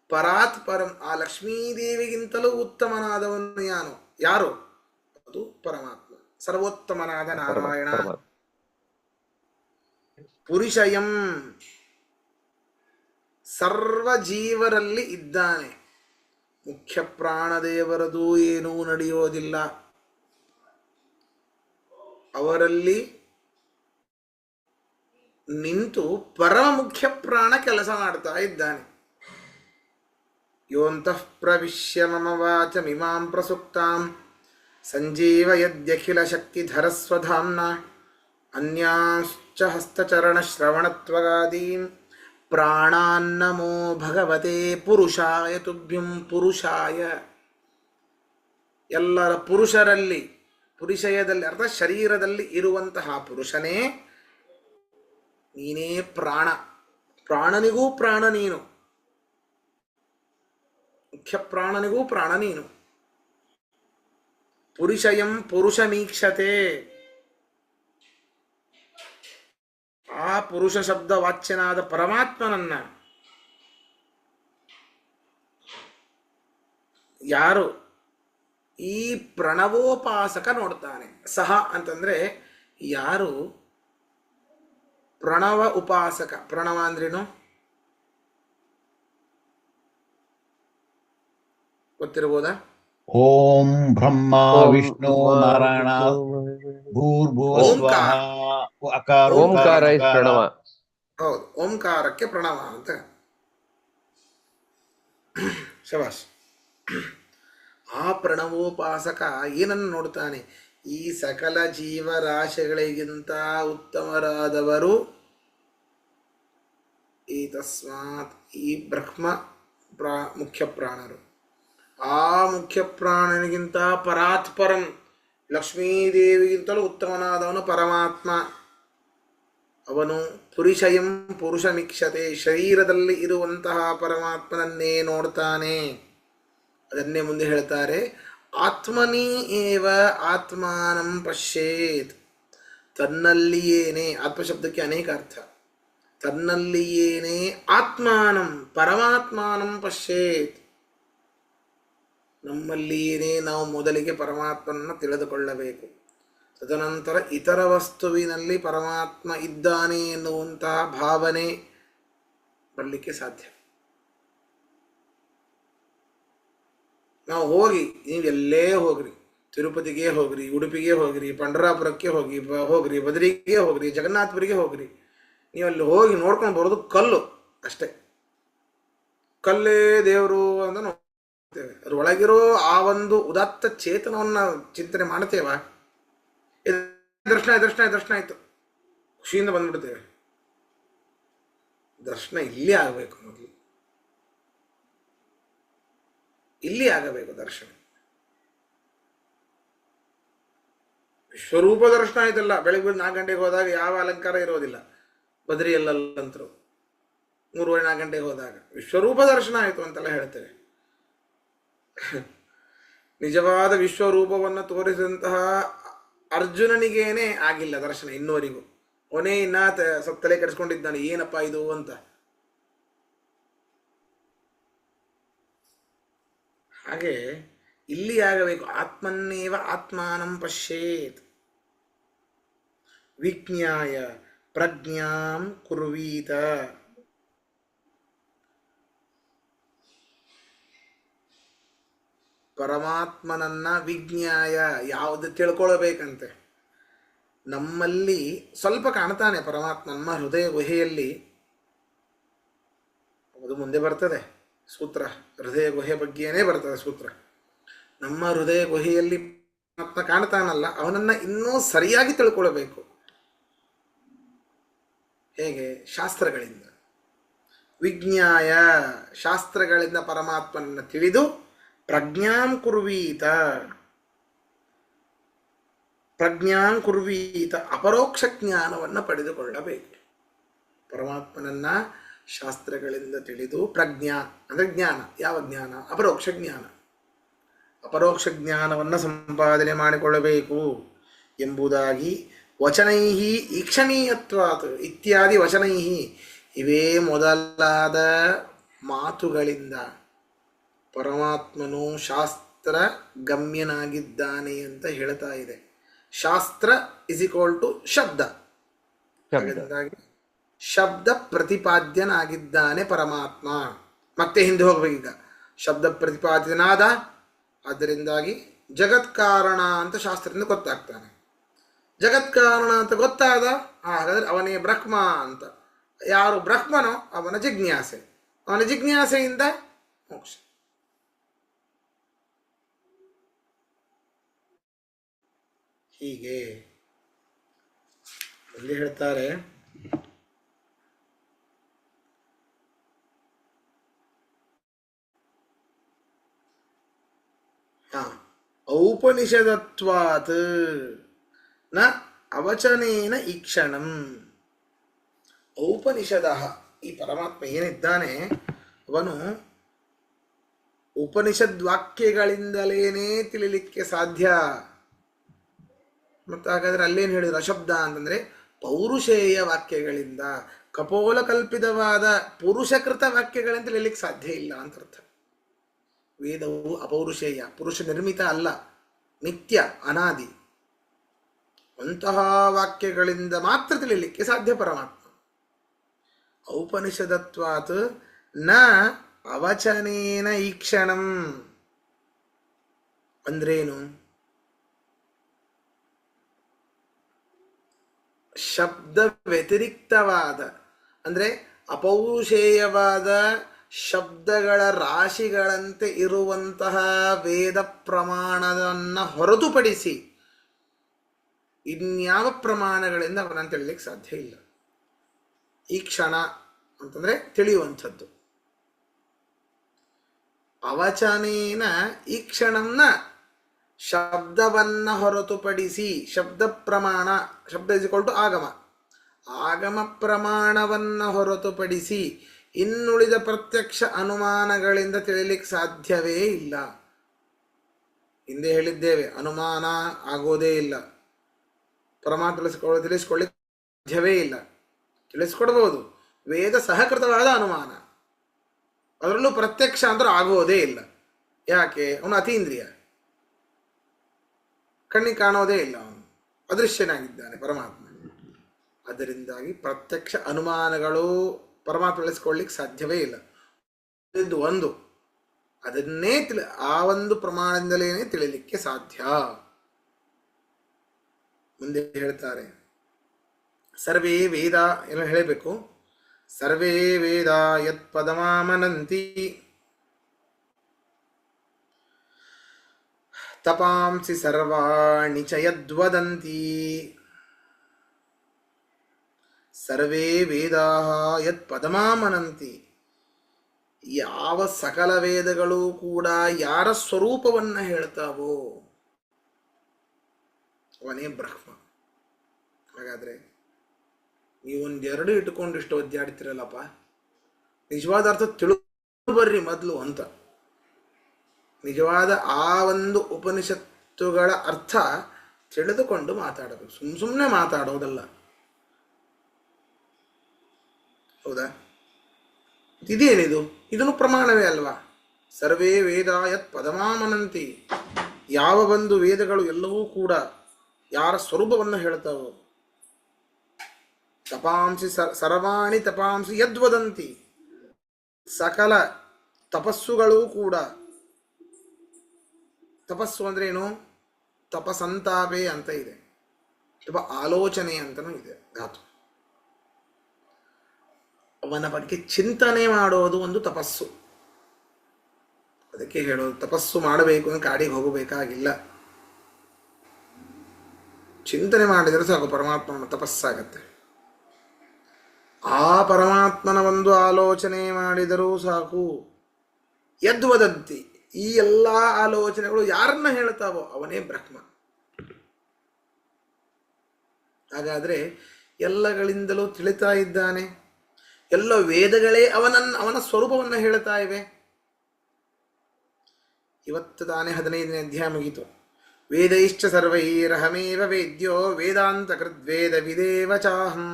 ಪರಾತ್ ಪರಂ, ಆ ಲಕ್ಷ್ಮೀದೇವಿಗಿಂತಲೂ ಉತ್ತಮನಾದವನು ಯಾರು? ಅದು ಪರಮಾತ್ಮ, ಸರ್ವೋತ್ತಮನಾದ ನಾರಾಯಣ. ಪುರುಷಯಂ, ಸರ್ವ ಜೀವರಲ್ಲಿ ಇದ್ದಾನೆ. ಮುಖ್ಯ ಪ್ರಾಣದೇವರದು ಏನೂ ನಡೆಯೋದಿಲ್ಲ, ಅವರಲ್ಲಿ ನಿಂತು ಪರಮ ಮುಖ್ಯ ಪ್ರಾಣ ಕೆಲಸ ಮಾಡ್ತಾ ಇದ್ದಾನೆ. ಯೋಂತಃ ಪ್ರವಿಶ್ಯ ಮಮ ವಾಚಮಿಮಾಂ ಪ್ರಸುಪ್ತಾಂ ಸಂಜೀವಯದ್ಯಖಿಲ ಶಕ್ತಿಧರಸ್ವಧಾಮ್ನ ಅನ್ಯಾಂಶ್ಚ ಹಸ್ತಚರಣಶ್ರವಣತ್ವಗಾದೀನ್ ಪ್ರಾಣಾನ್ನಮೋ ಭಗವತೆ ಪುರುಷಾಯ ತುಭ್ಯಂ. ಪುರುಷಾಯ, ಎಲ್ಲರ ಪುರುಷರಲ್ಲಿ, ಪುರುಷಯದಲ್ಲಿ ಅರ್ಥಾತ್ ಶರೀರದಲ್ಲಿ ಇರುವಂತಹ ಪುರುಷನೇ ನೀನೇ ಪ್ರಾಣ. ಪ್ರಾಣನಿಗೂ ಪ್ರಾಣ ನೀನು, ಮುಖ್ಯ ಪ್ರಾಣನಿಗೂ ಪ್ರಾಣ ನೀನು. ಪುರುಷಯಂ ಪುರುಷಮೀಕ್ಷತೆ, ಆ ಪುರುಷ ಶಬ್ದ ವಾಚ್ಯನಾದ ಪರಮಾತ್ಮನನ್ನ ಯಾರು ಈ ಪ್ರಣವೋಪಾಸಕ ನೋಡ್ತಾನೆ. ಸಹ ಅಂತಂದ್ರೆ ಯಾರು ಪ್ರಣವ ಉಪಾಸಕ. ಪ್ರಣವ ಅಂದ್ರೇನು ಗೊತ್ತಿರಬಹುದಾ? ಓಂ ಬ್ರಹ್ಮ ವಿಷ್ಣು ನಾರಾಯಣ ಭೂರ್ಭುವ ಸ್ವಃ ಓಂಕಾರ ಇಸ್ ಪ್ರಣವ. ಹೌದು, ಓಂಕಾರಕ್ಕೆ ಪ್ರಣವ ಅಂತ. ಶಬಾಷ್. ಆ ಪ್ರಣವೋಪಾಸಕ ಏನನ್ನು ನೋಡ್ತಾನೆ? ಈ ಸಕಲ ಜೀವರಾಶಿಗಳಿಗಿಂತ ಉತ್ತಮರಾದವರು ಈ ತಸ್ಮಾತ್ ಈ ಬ್ರಹ್ಮ ಮುಖ್ಯ ಪ್ರಾಣರು. ಆ ಮುಖ್ಯ ಪ್ರಾಣನಿಗಿಂತ ಪರಾತ್ಪರಂ, ಲಕ್ಷ್ಮೀದೇವಿಗಿಂತಲೂ ಉತ್ತಮನಾದವನು ಪರಮಾತ್ಮ. ಅವನು ಪುರುಷಯಂ ಪುರುಷಮೀಕ್ಷತೆ, ಶರೀರದಲ್ಲಿ ಇರುವಂತಹ ಪರಮಾತ್ಮನನ್ನೇ ನೋಡ್ತಾನೆ. ಅದನ್ನೇ ಮುಂದೆ ಹೇಳ್ತಾರೆ, ಆತ್ಮನಿ ಏವ ಆತ್ಮಾನಂ ಪಶ್ಯೇತ್. ತನ್ನಲ್ಲಿಯೇನೇ, ಆತ್ಮಶಬ್ದಕ್ಕೆ ಅನೇಕ ಅರ್ಥ. ತನ್ನಲ್ಲಿಯೇನೇ ಆತ್ಮಾನಂ ಪರಮಾತ್ಮಾನಂ ಪಶ್ಯೇತ್. ನಮ್ಮಲ್ಲಿಯೇನೇ ನಾವು ಮೊದಲಿಗೆ ಪರಮಾತ್ಮನನ್ನು ತಿಳಿದುಕೊಳ್ಳಬೇಕು. ತದನಂತರ ಇತರ ವಸ್ತುವಿನಲ್ಲಿ ಪರಮಾತ್ಮ ಇದ್ದಾನೆ ಎನ್ನುವಂತಹ ಭಾವನೆ ಬರಲಿಕ್ಕೆ ಸಾಧ್ಯ. ನಾವು ಹೋಗಿ, ನೀವೆಲ್ಲೇ ಹೋಗ್ರಿ, ತಿರುಪತಿಗೆ ಹೋಗ್ರಿ, ಉಡುಪಿಗೆ ಹೋಗ್ರಿ, ಪಂಡರಾಪುರಕ್ಕೆ ಹೋಗ್ರಿ, ಬದರಿಗೆ ಹೋಗ್ರಿ, ಜಗನ್ನಾಥಪುರಿಗೆ ಹೋಗ್ರಿ, ನೀವು ಅಲ್ಲಿ ಹೋಗಿ ನೋಡ್ಕೊಂಡು ಬರೋದು ಕಲ್ಲು ಅಷ್ಟೇ. ಕಲ್ಲೇ ದೇವರು ಅಂತ ನೋಡ್ತೇವೆ. ಅದ್ರೊಳಗಿರೋ ಆ ಒಂದು ಉದಾತ್ತ ಚೇತನವನ್ನು ಚಿಂತನೆ ಮಾಡ್ತೇವ. ದರ್ಶನ ಆಯ್ತು, ಖುಷಿಯಿಂದ ಬಂದ್ಬಿಡ್ತೇವೆ. ದರ್ಶನ ಇಲ್ಲಿ ಆಗಬೇಕು, ಮೊದಲು ಇಲ್ಲಿ ಆಗಬೇಕು ದರ್ಶನ. ವಿಶ್ವರೂಪ ದರ್ಶನ ಆಯ್ತಲ್ಲ, ಬೆಳಗ್ಗೆ 4 ಗಂಟೆಗೆ ಹೋದಾಗ ಯಾವ ಅಲಂಕಾರ ಇರೋದಿಲ್ಲ. ಬದ್ರಿಯಲ್ಲಂತರು 3:30-4 ಗಂಟೆಗೆ ಹೋದಾಗ ವಿಶ್ವರೂಪ ದರ್ಶನ ಆಯಿತು ಅಂತೆಲ್ಲ ಹೇಳ್ತೇವೆ. ನಿಜವಾದ ವಿಶ್ವರೂಪವನ್ನು ತೋರಿಸಿದಂತಹ ಅರ್ಜುನನಿಗೇನೆ ಆಗಿಲ್ಲ ದರ್ಶನ ಇನ್ನುವರೆಗೂ. ಅವನೇ ಸ್ವಲ್ಪ ತಲೆ ಕೆಡಿಸ್ಕೊಂಡಿದ್ದಾನೆ, ಏನಪ್ಪಾ ಇದು ಅಂತ. ಹಾಗೆ ಇಲ್ಲಿ ಆಗಬೇಕು. ಆತ್ಮನ್ನೇವ ಆತ್ಮಾನಂ ಪಶ್ಯೇತ್ ವಿಜ್ಞಾಯ ಪ್ರಜ್ಞಾಂ ಕುರ್ವೀತ. ಪರಮಾತ್ಮನನ್ನ ವಿಜ್ಞಾಯ, ಯಾವುದು ತಿಳ್ಕೊಳ್ಬೇಕಂತೆ. ನಮ್ಮಲ್ಲಿ ಸ್ವಲ್ಪ ಕಾಣ್ತಾನೆ ಪರಮಾತ್ಮ, ನಮ್ಮ ಹೃದಯ ಗುಹೆಯಲ್ಲಿ. ಅದು ಮುಂದೆ ಬರ್ತದೆ ಸೂತ್ರ, ಹೃದಯ ಗುಹೆ ಬಗ್ಗೆನೇ ಬರ್ತದೆ ಸೂತ್ರ. ನಮ್ಮ ಹೃದಯ ಗುಹೆಯಲ್ಲಿ ಪರಮಾತ್ಮ ಕಾಣ್ತಾನಲ್ಲ, ಅವನನ್ನ ಇನ್ನೂ ಸರಿಯಾಗಿ ತಿಳ್ಕೊಳ್ಬೇಕು. ಹೇಗೆ? ಶಾಸ್ತ್ರಗಳಿಂದ. ವಿಜ್ಞಾಯ, ಶಾಸ್ತ್ರಗಳಿಂದ ಪರಮಾತ್ಮನನ್ನು ತಿಳಿದು ಪ್ರಜ್ಞಾಂ ಕುರ್ವೀತ. ಪ್ರಜ್ಞಾಂ ಕುರ್ವೀತ, ಅಪರೋಕ್ಷ ಜ್ಞಾನವನ್ನು ಪಡೆದುಕೊಳ್ಳಬೇಕು. ಪರಮಾತ್ಮನನ್ನ ಶಾಸ್ತ್ರಗಳಿಂದ ತಿಳಿದು, ಪ್ರಜ್ಞಾ ಅಂದರೆ ಜ್ಞಾನ. ಯಾವ ಜ್ಞಾನ? ಅಪರೋಕ್ಷ ಜ್ಞಾನ. ಅಪರೋಕ್ಷ ಜ್ಞಾನವನ್ನು ಸಂಪಾದನೆ ಮಾಡಿಕೊಳ್ಳಬೇಕು ಎಂಬುದಾಗಿ ವಚನೈಹಿ ಈಕ್ಷಣೀಯತ್ವಾತ್ ಇತ್ಯಾದಿ ವಚನೈಹಿ ಇವೇ ಮೊದಲಾದ ಮಾತುಗಳಿಂದ ಪರಮಾತ್ಮನು ಶಾಸ್ತ್ರ ಗಮ್ಯನಾಗಿದ್ದಾನೆ ಅಂತ ಹೇಳ್ತಾ ಇದೆ. ಶಾಸ್ತ್ರ ಇಸ್ ಈಕ್ವಲ್ ಟು ಶಬ್ದ. ಹಾಗಾಗಿ ಶಬ್ದ ಪ್ರತಿಪಾದ್ಯನಾಗಿದ್ದಾನೆ ಪರಮಾತ್ಮ. ಮತ್ತೆ ಹಿಂದೆ ಹೋಗ್ಬೇಕೀಗ. ಶಬ್ದ ಪ್ರತಿಪಾದ್ಯನಾದ, ಆದ್ದರಿಂದಾಗಿ ಜಗತ್ಕಾರಣ ಅಂತ ಶಾಸ್ತ್ರದಿಂದ ಗೊತ್ತಾಗ್ತಾನೆ. ಜಗತ್ಕಾರಣ ಅಂತ ಗೊತ್ತಾದ, ಹಾಗಾದ್ರೆ ಅವನೇ ಬ್ರಹ್ಮ ಅಂತ. ಯಾರು ಬ್ರಹ್ಮನೋ ಅವನ ಜಿಜ್ಞಾಸೆ, ಅವನ ಜಿಜ್ಞಾಸೆಯಿಂದ ಮೋಕ್ಷ. ಹೀಗೆ ಅಲ್ಲಿ ಹೇಳ್ತಾರೆ, ಔಪನಿಷದತ್ವಾತ್ ನ ಅವಚನೇನ ಈಕ್ಷಣಂ. ಔಪನಿಷದ, ಈ ಪರಮಾತ್ಮ ಏನಿದ್ದಾನೆ ಅವನು ಉಪನಿಷದ್ ವಾಕ್ಯಗಳಿಂದಲೇನೇ ತಿಳಿಲಿಕ್ಕೆ ಸಾಧ್ಯ. ಮತ್ತು ಹಾಗಾದ್ರೆ ಅಲ್ಲೇನು ಹೇಳಿದ್ರು? ಅಶಬ್ದ ಅಂತಂದ್ರೆ ಪೌರುಷೇಯ ವಾಕ್ಯಗಳಿಂದ, ಕಪೋಲ ಕಲ್ಪಿತವಾದ ಪುರುಷಕೃತ ವಾಕ್ಯಗಳಿಂದ ತಿಳಿಲಿಕ್ಕೆ ಸಾಧ್ಯ ಇಲ್ಲ ಅಂತ ಅರ್ಥ. ವೇದವು ಅಪೌರುಷೇಯ, ಪುರುಷ ನಿರ್ಮಿತ ಅಲ್ಲ, ನಿತ್ಯ ಅನಾದಿ. ಅಂತಹ ವಾಕ್ಯಗಳಿಂದ ಮಾತ್ರ ತಿಳಿಲಿಕ್ಕೆ ಸಾಧ್ಯ ಪರಮಾತ್ಮ. ಔಪನಿಷದತ್ವಾತ್ ನ ಅವಚನೇನ ಈಕ್ಷಣಂ ಅಂದ್ರೇನು? ಶಬ್ದ ವ್ಯತಿರಿಕ್ತವಾದ, ಅಂದ್ರೆ ಅಪೌರುಷೇಯವಾದ ಶಬ್ದಗಳ ರಾಶಿಗಳಂತೆ ಇರುವಂತಹ ವೇದ ಪ್ರಮಾಣವನ್ನು ಹೊರತುಪಡಿಸಿ ಇನ್ಯಾವ ಪ್ರಮಾಣಗಳಿಂದ ಅವನನ್ನು ತಿಳಿಲಿಕ್ಕೆ ಸಾಧ್ಯ ಇಲ್ಲ. ಈ ಕ್ಷಣ ಅಂತಂದ್ರೆ ತಿಳಿಯುವಂಥದ್ದು. ಅವಚನೇನ ಈ ಕ್ಷಣಂನ ಶಬ್ದವನ್ನ ಹೊರತುಪಡಿಸಿ, ಶಬ್ದ ಪ್ರಮಾಣ, ಶಬ್ದ ಇಸ್ ಈಕ್ವಲ್ ಟು ಆಗಮ, ಆಗಮ ಪ್ರಮಾಣವನ್ನ ಹೊರತುಪಡಿಸಿ ಇನ್ನುಳಿದ ಪ್ರತ್ಯಕ್ಷ ಅನುಮಾನಗಳಿಂದ ತಿಳಿಲಿಕ್ಕೆ ಸಾಧ್ಯವೇ ಇಲ್ಲ. ಹಿಂದೆ ಹೇಳಿದ್ದೇವೆ, ಅನುಮಾನ ಆಗೋದೇ ಇಲ್ಲ. ಪರಮಾತ್ಮ ತಿಳಿಸ್ಕೊಳ್ಳಿಕ್ಕೆ ಸಾಧ್ಯವೇ ಇಲ್ಲ. ತಿಳಿಸ್ಕೊಡ್ಬೋದು, ವೇದ ಸಹಕೃತವಾದ ಅನುಮಾನ, ಅದರಲ್ಲೂ ಪ್ರತ್ಯಕ್ಷ ಅಂದ್ರೆ ಆಗೋದೇ ಇಲ್ಲ. ಯಾಕೆ? ಅವನು ಅತೀಂದ್ರಿಯ, ಕಣ್ಣಿಗೆ ಕಾಣೋದೇ ಇಲ್ಲ, ಅವನು ಅದೃಶ್ಯನಾಗಿದ್ದಾನೆ ಪರಮಾತ್ಮ. ಅದರಿಂದಾಗಿ ಪ್ರತ್ಯಕ್ಷ ಅನುಮಾನಗಳು ಪರಮಾತ್ಮ ತಿಳಿಸ್ಕೊಳ್ಳಿಕ್ಕೆ ಸಾಧ್ಯವೇ ಇಲ್ಲ. ಇದು ಒಂದು, ಅದನ್ನೇ ಆ ಒಂದು ಪ್ರಮಾಣದಿಂದಲೇ ತಿಳಿಲಿಕ್ಕೆ ಸಾಧ್ಯ. ಮುಂದೆ ಹೇಳ್ತಾರೆ, ಸರ್ವೇ ವೇದ ಎಲ್ಲ ಹೇಳಬೇಕು. ಸರ್ವೇ ವೇದ ಯತ್ ಪದಮಾಮನಂತಿ ತಪಾಂಸಿ ಸರ್ವಾಣಿ ಚ ಯದ್ವದಂತಿ. ಸರ್ವೇ ವೇದಾಃ ಯತ್ ಪದಮಾಮನಂತಿ. ಯಾವ ಸಕಲ ವೇದಗಳು ಕೂಡ ಯಾರ ಸ್ವರೂಪವನ್ನ ಹೇಳ್ತಾವೋ ಅವನೇ ಬ್ರಹ್ಮ. ಹಾಗಾದ್ರೆ ನೀವೊಂದೆರಡು ಇಟ್ಟುಕೊಂಡು ಇಷ್ಟು ಒದ್ದಾಡ್ತಿರಲ್ಲಪ್ಪ, ನಿಜವಾದ ಅರ್ಥ ಬರ್ರಿ ಮೊದಲು ಅಂತ. ನಿಜವಾದ ಆ ಒಂದು ಉಪನಿಷತ್ತುಗಳ ಅರ್ಥ ತಿಳಿದುಕೊಂಡು ಮಾತಾಡಬೇಕು, ಸುಮ್ಮನೆ ಮಾತಾಡೋದಲ್ಲ. ಹೌದಾ? ಇದೇನಿದು? ಇದನ್ನು ಪ್ರಮಾಣವೇ ಅಲ್ವಾ? ಸರ್ವೇ ವೇದ ಯತ್ ಪದಮಾಮನಂತಿ. ಯಾವ ಒಂದು ವೇದಗಳು ಎಲ್ಲವೂ ಕೂಡ ಯಾರ ಸ್ವರೂಪವನ್ನು ಹೇಳ್ತಾವೋ. ತಪಾಂಸಿ ಸರ್ವಾಣಿ ತಪಾಂಸಿ ಯದ್ವದಂತಿ. ಸಕಲ ತಪಸ್ಸುಗಳು ಕೂಡ, ತಪಸ್ಸು ಅಂದ್ರೆ ಏನು? ತಪಸಂತಾಪೆ ಅಂತ ಇದೆ, ಅಥವಾ ಆಲೋಚನೆ ಅಂತನೂ ಇದೆ ಧಾತು. ಅವನ ಬಗ್ಗೆ ಚಿಂತನೆ ಮಾಡೋದು ಒಂದು ತಪಸ್ಸು. ಅದಕ್ಕೆ ಹೇಳೋದು, ತಪಸ್ಸು ಮಾಡಬೇಕು ಅಂದ್ರೆ ಕಾಡಿಗೆ ಹೋಗಬೇಕಾಗಿಲ್ಲ, ಚಿಂತನೆ ಮಾಡಿದರೆ ಸಾಕು ಪರಮಾತ್ಮನ ತಪಸ್ಸಾಗತ್ತೆ. ಆ ಪರಮಾತ್ಮನ ಒಂದು ಆಲೋಚನೆ ಮಾಡಿದರೂ ಸಾಕು. ಯದ್ವದಂತಿ, ಈ ಎಲ್ಲ ಆಲೋಚನೆಗಳು ಯಾರನ್ನ ಹೇಳ್ತಾವೋ ಅವನೇ ಬ್ರಹ್ಮ. ಹಾಗಾದ್ರೆ ಎಲ್ಲಗಳಿಂದಲೂ ತಿಳಿತಾ ಇದ್ದಾನೆ. ಎಲ್ಲ ವೇದಗಳೇ ಅವನ ಸ್ವರೂಪವನ್ನು ಹೇಳ್ತಾ ಇವೆ. ಇವತ್ತು ತಾನೇ 15ನೇ ಅಧ್ಯಾಯ ಮುಗೀತು. ವೇದೈಶ್ಚ ಸರ್ವೈರಹಮೇವ ವೇದ್ಯೋ ವೇದಾಂತ ಕೃದ್ವೇದ ವಿದೇವ ಚಾಹಂ.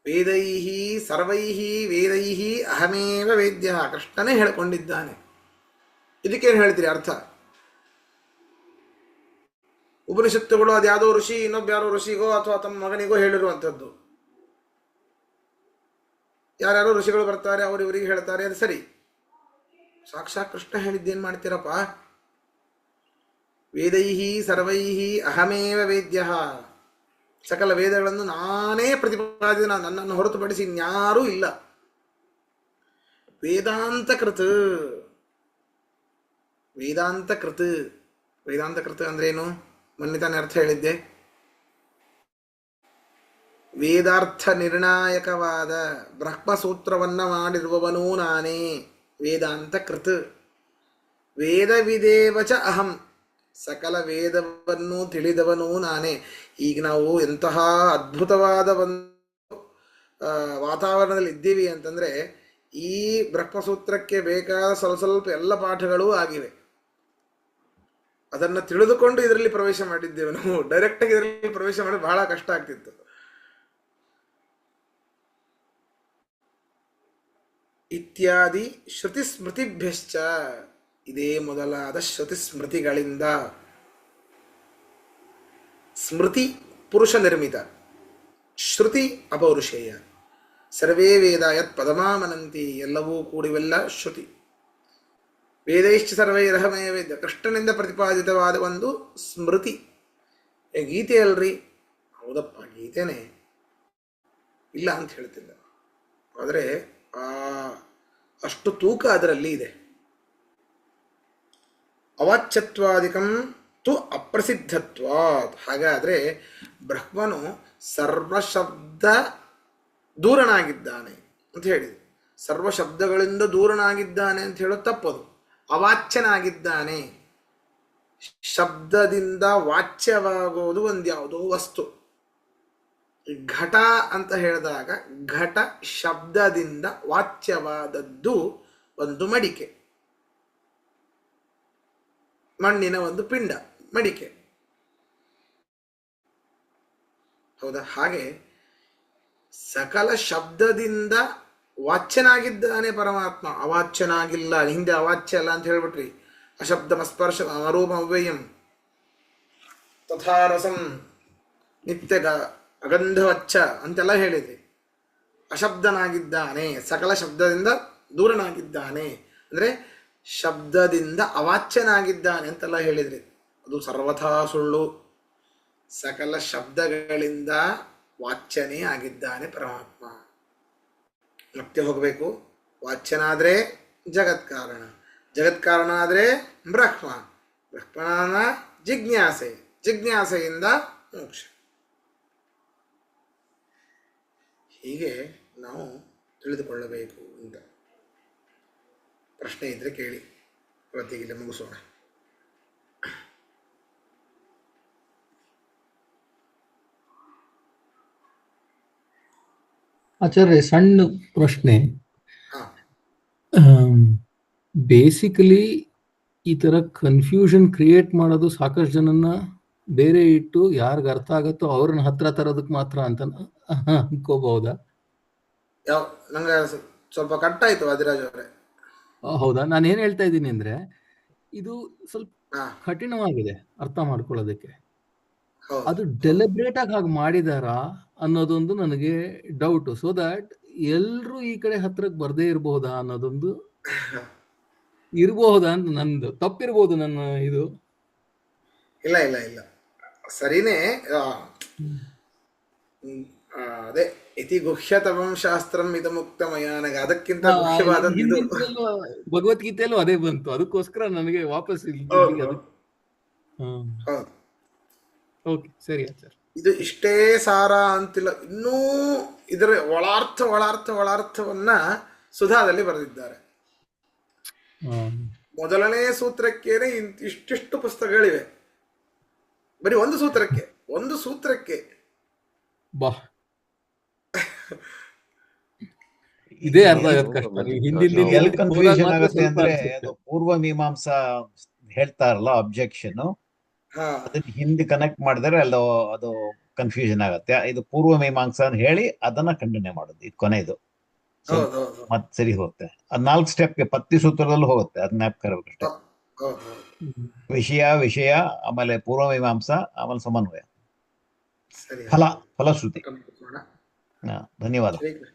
ವೇದೈಹಿ ಸರ್ವೈಹಿ ವೇದೈಹಿ ಅಹಮೇವ ವೇದ್ಯ. ಕೃಷ್ಣನೇ ಹೇಳಿಕೊಂಡಿದ್ದಾನೆ. ಇದಕ್ಕೇನು ಹೇಳ್ತೀರಿ ಅರ್ಥ? ಉಪನಿಷತ್ತುಗಳು ಅದ್ಯಾವುದೋ ಋಷಿ ಇನ್ನೊಬ್ಬ ಯಾರೋ ಋಷಿಗೋ ಅಥವಾ ತಮ್ಮ ಮಗನಿಗೋ ಹೇಳಿರುವಂಥದ್ದು. ಯಾರ್ಯಾರೋ ಋಷಿಗಳು ಬರ್ತಾರೆ, ಅವರು ಇವರಿಗೆ ಹೇಳ್ತಾರೆ, ಅದು ಸರಿ. ಸಾಕ್ಷಾತ್ ಕೃಷ್ಣ ಹೇಳಿದ್ದೇನು ಮಾಡ್ತೀರಪ್ಪ? ವೇದೈಹಿ ಸರ್ವೈಹಿ ಅಹಮೇವ ವೇದ್ಯ. ಸಕಲ ವೇದಗಳನ್ನು ನಾನೇ ಪ್ರತಿಪಾದಿಸಿದ, ನನ್ನನ್ನು ಹೊರತುಪಡಿಸಿ ಇನ್ಯಾರೂ ಇಲ್ಲ. ವೇದಾಂತ ಕೃತ್. ವೇದಾಂತ ಕೃತ್. ವೇದಾಂತ ಕೃತ್ ಅಂದ್ರೇನು? ಮೊನ್ನೆ ತಾನೇ ಅರ್ಥ ಹೇಳಿದ್ದೆ. ವೇದಾರ್ಥ ನಿರ್ಣಾಯಕವಾದ ಬ್ರಹ್ಮಸೂತ್ರವನ್ನ ಮಾಡಿರುವವನೂ ನಾನೇ. ವೇದಾಂತ ಕೃತ್. ವೇದ ವಿದೇವಚ ಅಹಂ. ಸಕಲ ವೇದವನ್ನು ತಿಳಿದವನೂ ನಾನೇ. ಈಗ ನಾವು ಎಂತಹ ಅದ್ಭುತವಾದ ಒಂದು ವಾತಾವರಣದಲ್ಲಿ ಇದ್ದೀವಿ ಅಂತಂದ್ರೆ, ಈ ಬ್ರಹ್ಮಸೂತ್ರಕ್ಕೆ ಬೇಕಾದ ಸ್ವಲ್ಪ ಎಲ್ಲ ಪಾಠಗಳೂ ಆಗಿವೆ. ಅದನ್ನು ತಿಳಿದುಕೊಂಡು ಇದರಲ್ಲಿ ಪ್ರವೇಶ ಮಾಡಿದ್ದೇವೆ. ನಾವು ಡೈರೆಕ್ಟಾಗಿ ಇದರಲ್ಲಿ ಪ್ರವೇಶ ಮಾಡಿ ಬಹಳ ಕಷ್ಟ ಆಗ್ತಿತ್ತು. ಇತ್ಯಾದಿ ಶ್ರುತಿ ಸ್ಮೃತಿಭ್ಯಶ್ಚ. ಇದೇ ಮೊದಲಾದ ಶ್ರುತಿ ಸ್ಮೃತಿಗಳಿಂದ. ಸ್ಮೃತಿ ಪುರುಷ ನಿರ್ಮಿತ, ಶ್ರುತಿ ಅಪೌರುಷೇಯ. ಸರ್ವೇ ವೇದ ಯತ್ ಪದಮಾಮನಂತಿ. ಎಲ್ಲವೂ ಕೂಡಿವೆಲ್ಲ ಶ್ರುತಿ. ವೇದೈಶ್ಚ ಸರ್ವೈರಹಮೇ ವೇದ್ಯ. ಕೃಷ್ಣನಿಂದ ಪ್ರತಿಪಾದಿತವಾದ ಒಂದು ಸ್ಮೃತಿ. ಗೀತೆ ಅಲ್ರಿ? ಹೌದಪ್ಪ, ಗೀತೆನೇ, ಇಲ್ಲ ಅಂತ ಹೇಳ್ತಿಲ್ಲ. ಆದರೆ ಅಷ್ಟು ತೂಕ ಅದರಲ್ಲಿ ಇದೆ. ಅವಾಚ್ಯತ್ವಾದಿಕಂ ತು ಅಪ್ರಸಿದ್ಧತ್ವಾತ್. ಹಾಗಾದರೆ ಬ್ರಹ್ಮನು ಸರ್ವಶಬ್ದ ದೂರನಾಗಿದ್ದಾನೆ ಅಂತ ಹೇಳಿದೆ. ಸರ್ವಶಬ್ದಗಳಿಂದ ದೂರನಾಗಿದ್ದಾನೆ ಅಂತ ಹೇಳೋದು ತಪ್ಪದು. ಅವಾಚ್ಯನಾಗಿದ್ದಾನೆ. ಶಬ್ದದಿಂದ ವಾಚ್ಯವಾಗುವುದು ಒಂದ್ಯಾವುದೋ ವಸ್ತು. ಘಟ ಅಂತ ಹೇಳಿದಾಗ ಘಟ ಶಬ್ದದಿಂದ ವಾಚ್ಯವಾದದ್ದು ಒಂದು ಮಡಿಕೆ, ಮಣ್ಣಿನ ಒಂದು ಪಿಂಡ, ಮಡಿಕೆ. ಹೌದಾ? ಹಾಗೆ ಸಕಲ ಶಬ್ದದಿಂದ ವಾಚ್ಯನಾಗಿದ್ದಾನೆ ಪರಮಾತ್ಮ. ಅವಾಚ್ಯನಾಗಿಲ್ಲ. ಹಿಂದೆ ಅವಾಚ್ಯ ಅಲ್ಲ ಅಂತ ಹೇಳ್ಬಿಟ್ರಿ. ಅಶಬ್ದಮ ಸ್ಪರ್ಶ ಅರೂಪ ಅವ್ಯಯಂ ತಥಾರಸಂ ನಿತ್ಯ ಅಗಂಧವಚ್ಚ ಅಂತೆಲ್ಲ ಹೇಳಿದ್ರಿ. ಅಶಬ್ದನಾಗಿದ್ದಾನೆ, ಸಕಲ ಶಬ್ದದಿಂದ ದೂರನಾಗಿದ್ದಾನೆ ಅಂದರೆ ಶಬ್ದದಿಂದ ಅವಾಚ್ಯನಾಗಿದ್ದಾನೆ ಅಂತೆಲ್ಲ ಹೇಳಿದ್ರಿ. ಅದು ಸರ್ವಥಾ ಸುಳ್ಳು. ಸಕಲ ಶಬ್ದಗಳಿಂದ ವಾಚ್ಯನೇ ಆಗಿದ್ದಾನೆ ಪರಮಾತ್ಮ. ಮತ್ತೆ ಹೋಗಬೇಕು. ವಾಚ್ಯನಾದರೆ ಜಗತ್ಕಾರಣ, ಜಗತ್ಕಾರಣ ಆದರೆ ಬ್ರಹ್ಮ, ಬ್ರಹ್ಮನ ಜಿಜ್ಞಾಸೆ, ಜಿಜ್ಞಾಸೆಯಿಂದ ಮೋಕ್ಷ. ಹೀಗೆ ನಾವು ತಿಳಿದುಕೊಳ್ಳಬೇಕು ಅಂತ. ಪ್ರಶ್ನೆ ಇದ್ರೆ ಕೇಳಿ, ಇವತ್ತಿಗೆ ಮುಗಿಸೋಣ. ಆಚಾರ್ಯ, ಸಣ್ಣ ಪ್ರಶ್ನೆ. ಬೇಸಿಕಲಿ ಈ ತರ ಕನ್ಫ್ಯೂಷನ್ ಕ್ರಿಯೇಟ್ ಮಾಡೋದು ಸಾಕಷ್ಟು ಜನನ್ನ ಬೇರೆ ಇಟ್ಟು ಯಾರಿಗ ಅರ್ಥ ಆಗತ್ತೋ ಅವ್ರನ್ನ ಹತ್ರ ತರೋದಕ್ಕೆ ಮಾತ್ರ ಅಂತ ಅನ್ಕೋಬಹುದಾ? ನಂಗೆ ಸ್ವಲ್ಪ ಕಟ್ಟಾಯ್ತು ವಾದಿರಾಜ್ ಅವರೇ. ಹೌದಾ? ನಾನು ಏನ್ ಹೇಳ್ತಾ ಇದ್ದೀನಿ ಅಂದ್ರೆ, ಇದು ಸ್ವಲ್ಪ ಕಠಿಣವಾಗಿದೆ ಅರ್ಥ ಮಾಡ್ಕೊಳ್ಳೋದಕ್ಕೆ. ಅದು ಡೆಲಿಬ್ರೇಟ್ ಆಗಿ ಹಾಗೆ ಮಾಡಿದಾರಾ ಅನ್ನೋದೊಂದು ನನಗೆ ಡೌಟ್. ಸೊ ದಟ್ ಎಲ್ರು ಈ ಕಡೆ ಹತ್ರಕ್ಕೆ ಬರ್ದೇ ಇರಬಹುದಾ ಅನ್ನೋದೊಂದು ಇರಬಹುದಾ ಅಂತ ನಂದು. ತಪ್ಪಿರ್ಬೋದು ನನ್ನ ಇದು. ಇಲ್ಲ ಇಲ್ಲ ಇಲ್ಲ, ಸರಿನೇ. ಅದೇ ಇತಿ ಗುಹ್ಯತಮಂ ಶಾಸ್ತ್ರಂ ಇದು ಮುಕ್ತಮಯಾನಗ, ಅದಕ್ಕಿಂತ ಮುಖ್ಯವಾದ ಭಗವದ್ಗೀತೆಯಲ್ಲೂ ಅದೇ ಬಂತು. ಅದಕ್ಕೋಸ್ಕರ ನನಗೆ ವಾಪಸ್ ಓಕೆ, ಸರಿ ಆಚಾರ್ಯ. ಇದು ಇಷ್ಟೇ ಸಾರ ಅಂತಿಲ್ಲ, ಇನ್ನೂ ಇದರ ಒಳಾರ್ಥವನ್ನ ಸುಧಾದಲ್ಲಿ ಬರೆದಿದ್ದಾರೆ. ಮೊದಲನೇ ಸೂತ್ರಕ್ಕೇನೆ ಇಷ್ಟಿಷ್ಟು ಪುಸ್ತಕಗಳಿವೆ. ಬರೀ ಒಂದು ಸೂತ್ರಕ್ಕೆ ಬಾ. ಇದೇ ಅರ್ಥ ಆಗೋದು ಕಷ್ಟ. ನೀವು ಹಿಂದಿನ ಎಲ್ಲಿ ಕನ್ಫ್ಯೂಷನ್ ಆಗುತ್ತೆ ಸ್ವಲ್ಪ ಅಂದ್ರೆ ಅನ್ಸುತ್ತೆ. ಅದು ಪೂರ್ವ ಮೀಮಾಂಸಾ ಹೇಳ್ತಾರಲ್ಲ ಅಬ್ಜೆಕ್ಷನ್, ಹಾ ಅದನ್ನ ಹಿಂದೆ ಕನೆಕ್ಟ್ ಮಾಡಿದ್ರೆ ಅಲ್ಲ ಅದು ಕನ್ಫ್ಯೂಷನ್ ಆಗುತ್ತೆ. ಇದು ಪೂರ್ವ ಮೀಮಾಂಸಾ ಅಂತ ಹೇಳಿ ಅದನ್ನ ಖಂಡನೆ ಮಾಡೋದು, ಇದು ಕೊನೆಯದು. ಸೊ ಹೌದೌದು ಮತ್ ಸರಿ ಹೋಗುತ್ತೆ. ಅದ್ 4 ಸ್ಟೆಪ್ಗೆ ಪತ್ತಿ ಸೂತ್ರದಲ್ಲೂ ಹೋಗುತ್ತೆ, ಅದ್ ಜ್ಞಾಪಕ ಇರ್ಬೇಕಷ್ಟೇ. ಹೌದು ವಿಷಯ ಆಮೇಲೆ ಪೂರ್ವ ಮೀಮಾಂಸಾ ಆಮೇಲೆ ಸಮನ್ವಯ, ಸರಿ ಫಲಶ್ರುತಿ. ಕೂತ್ಕೊಳ್ಳೋಣ. ಧನ್ಯವಾದ. ಶ್ರೀಕೃಷ್ಣ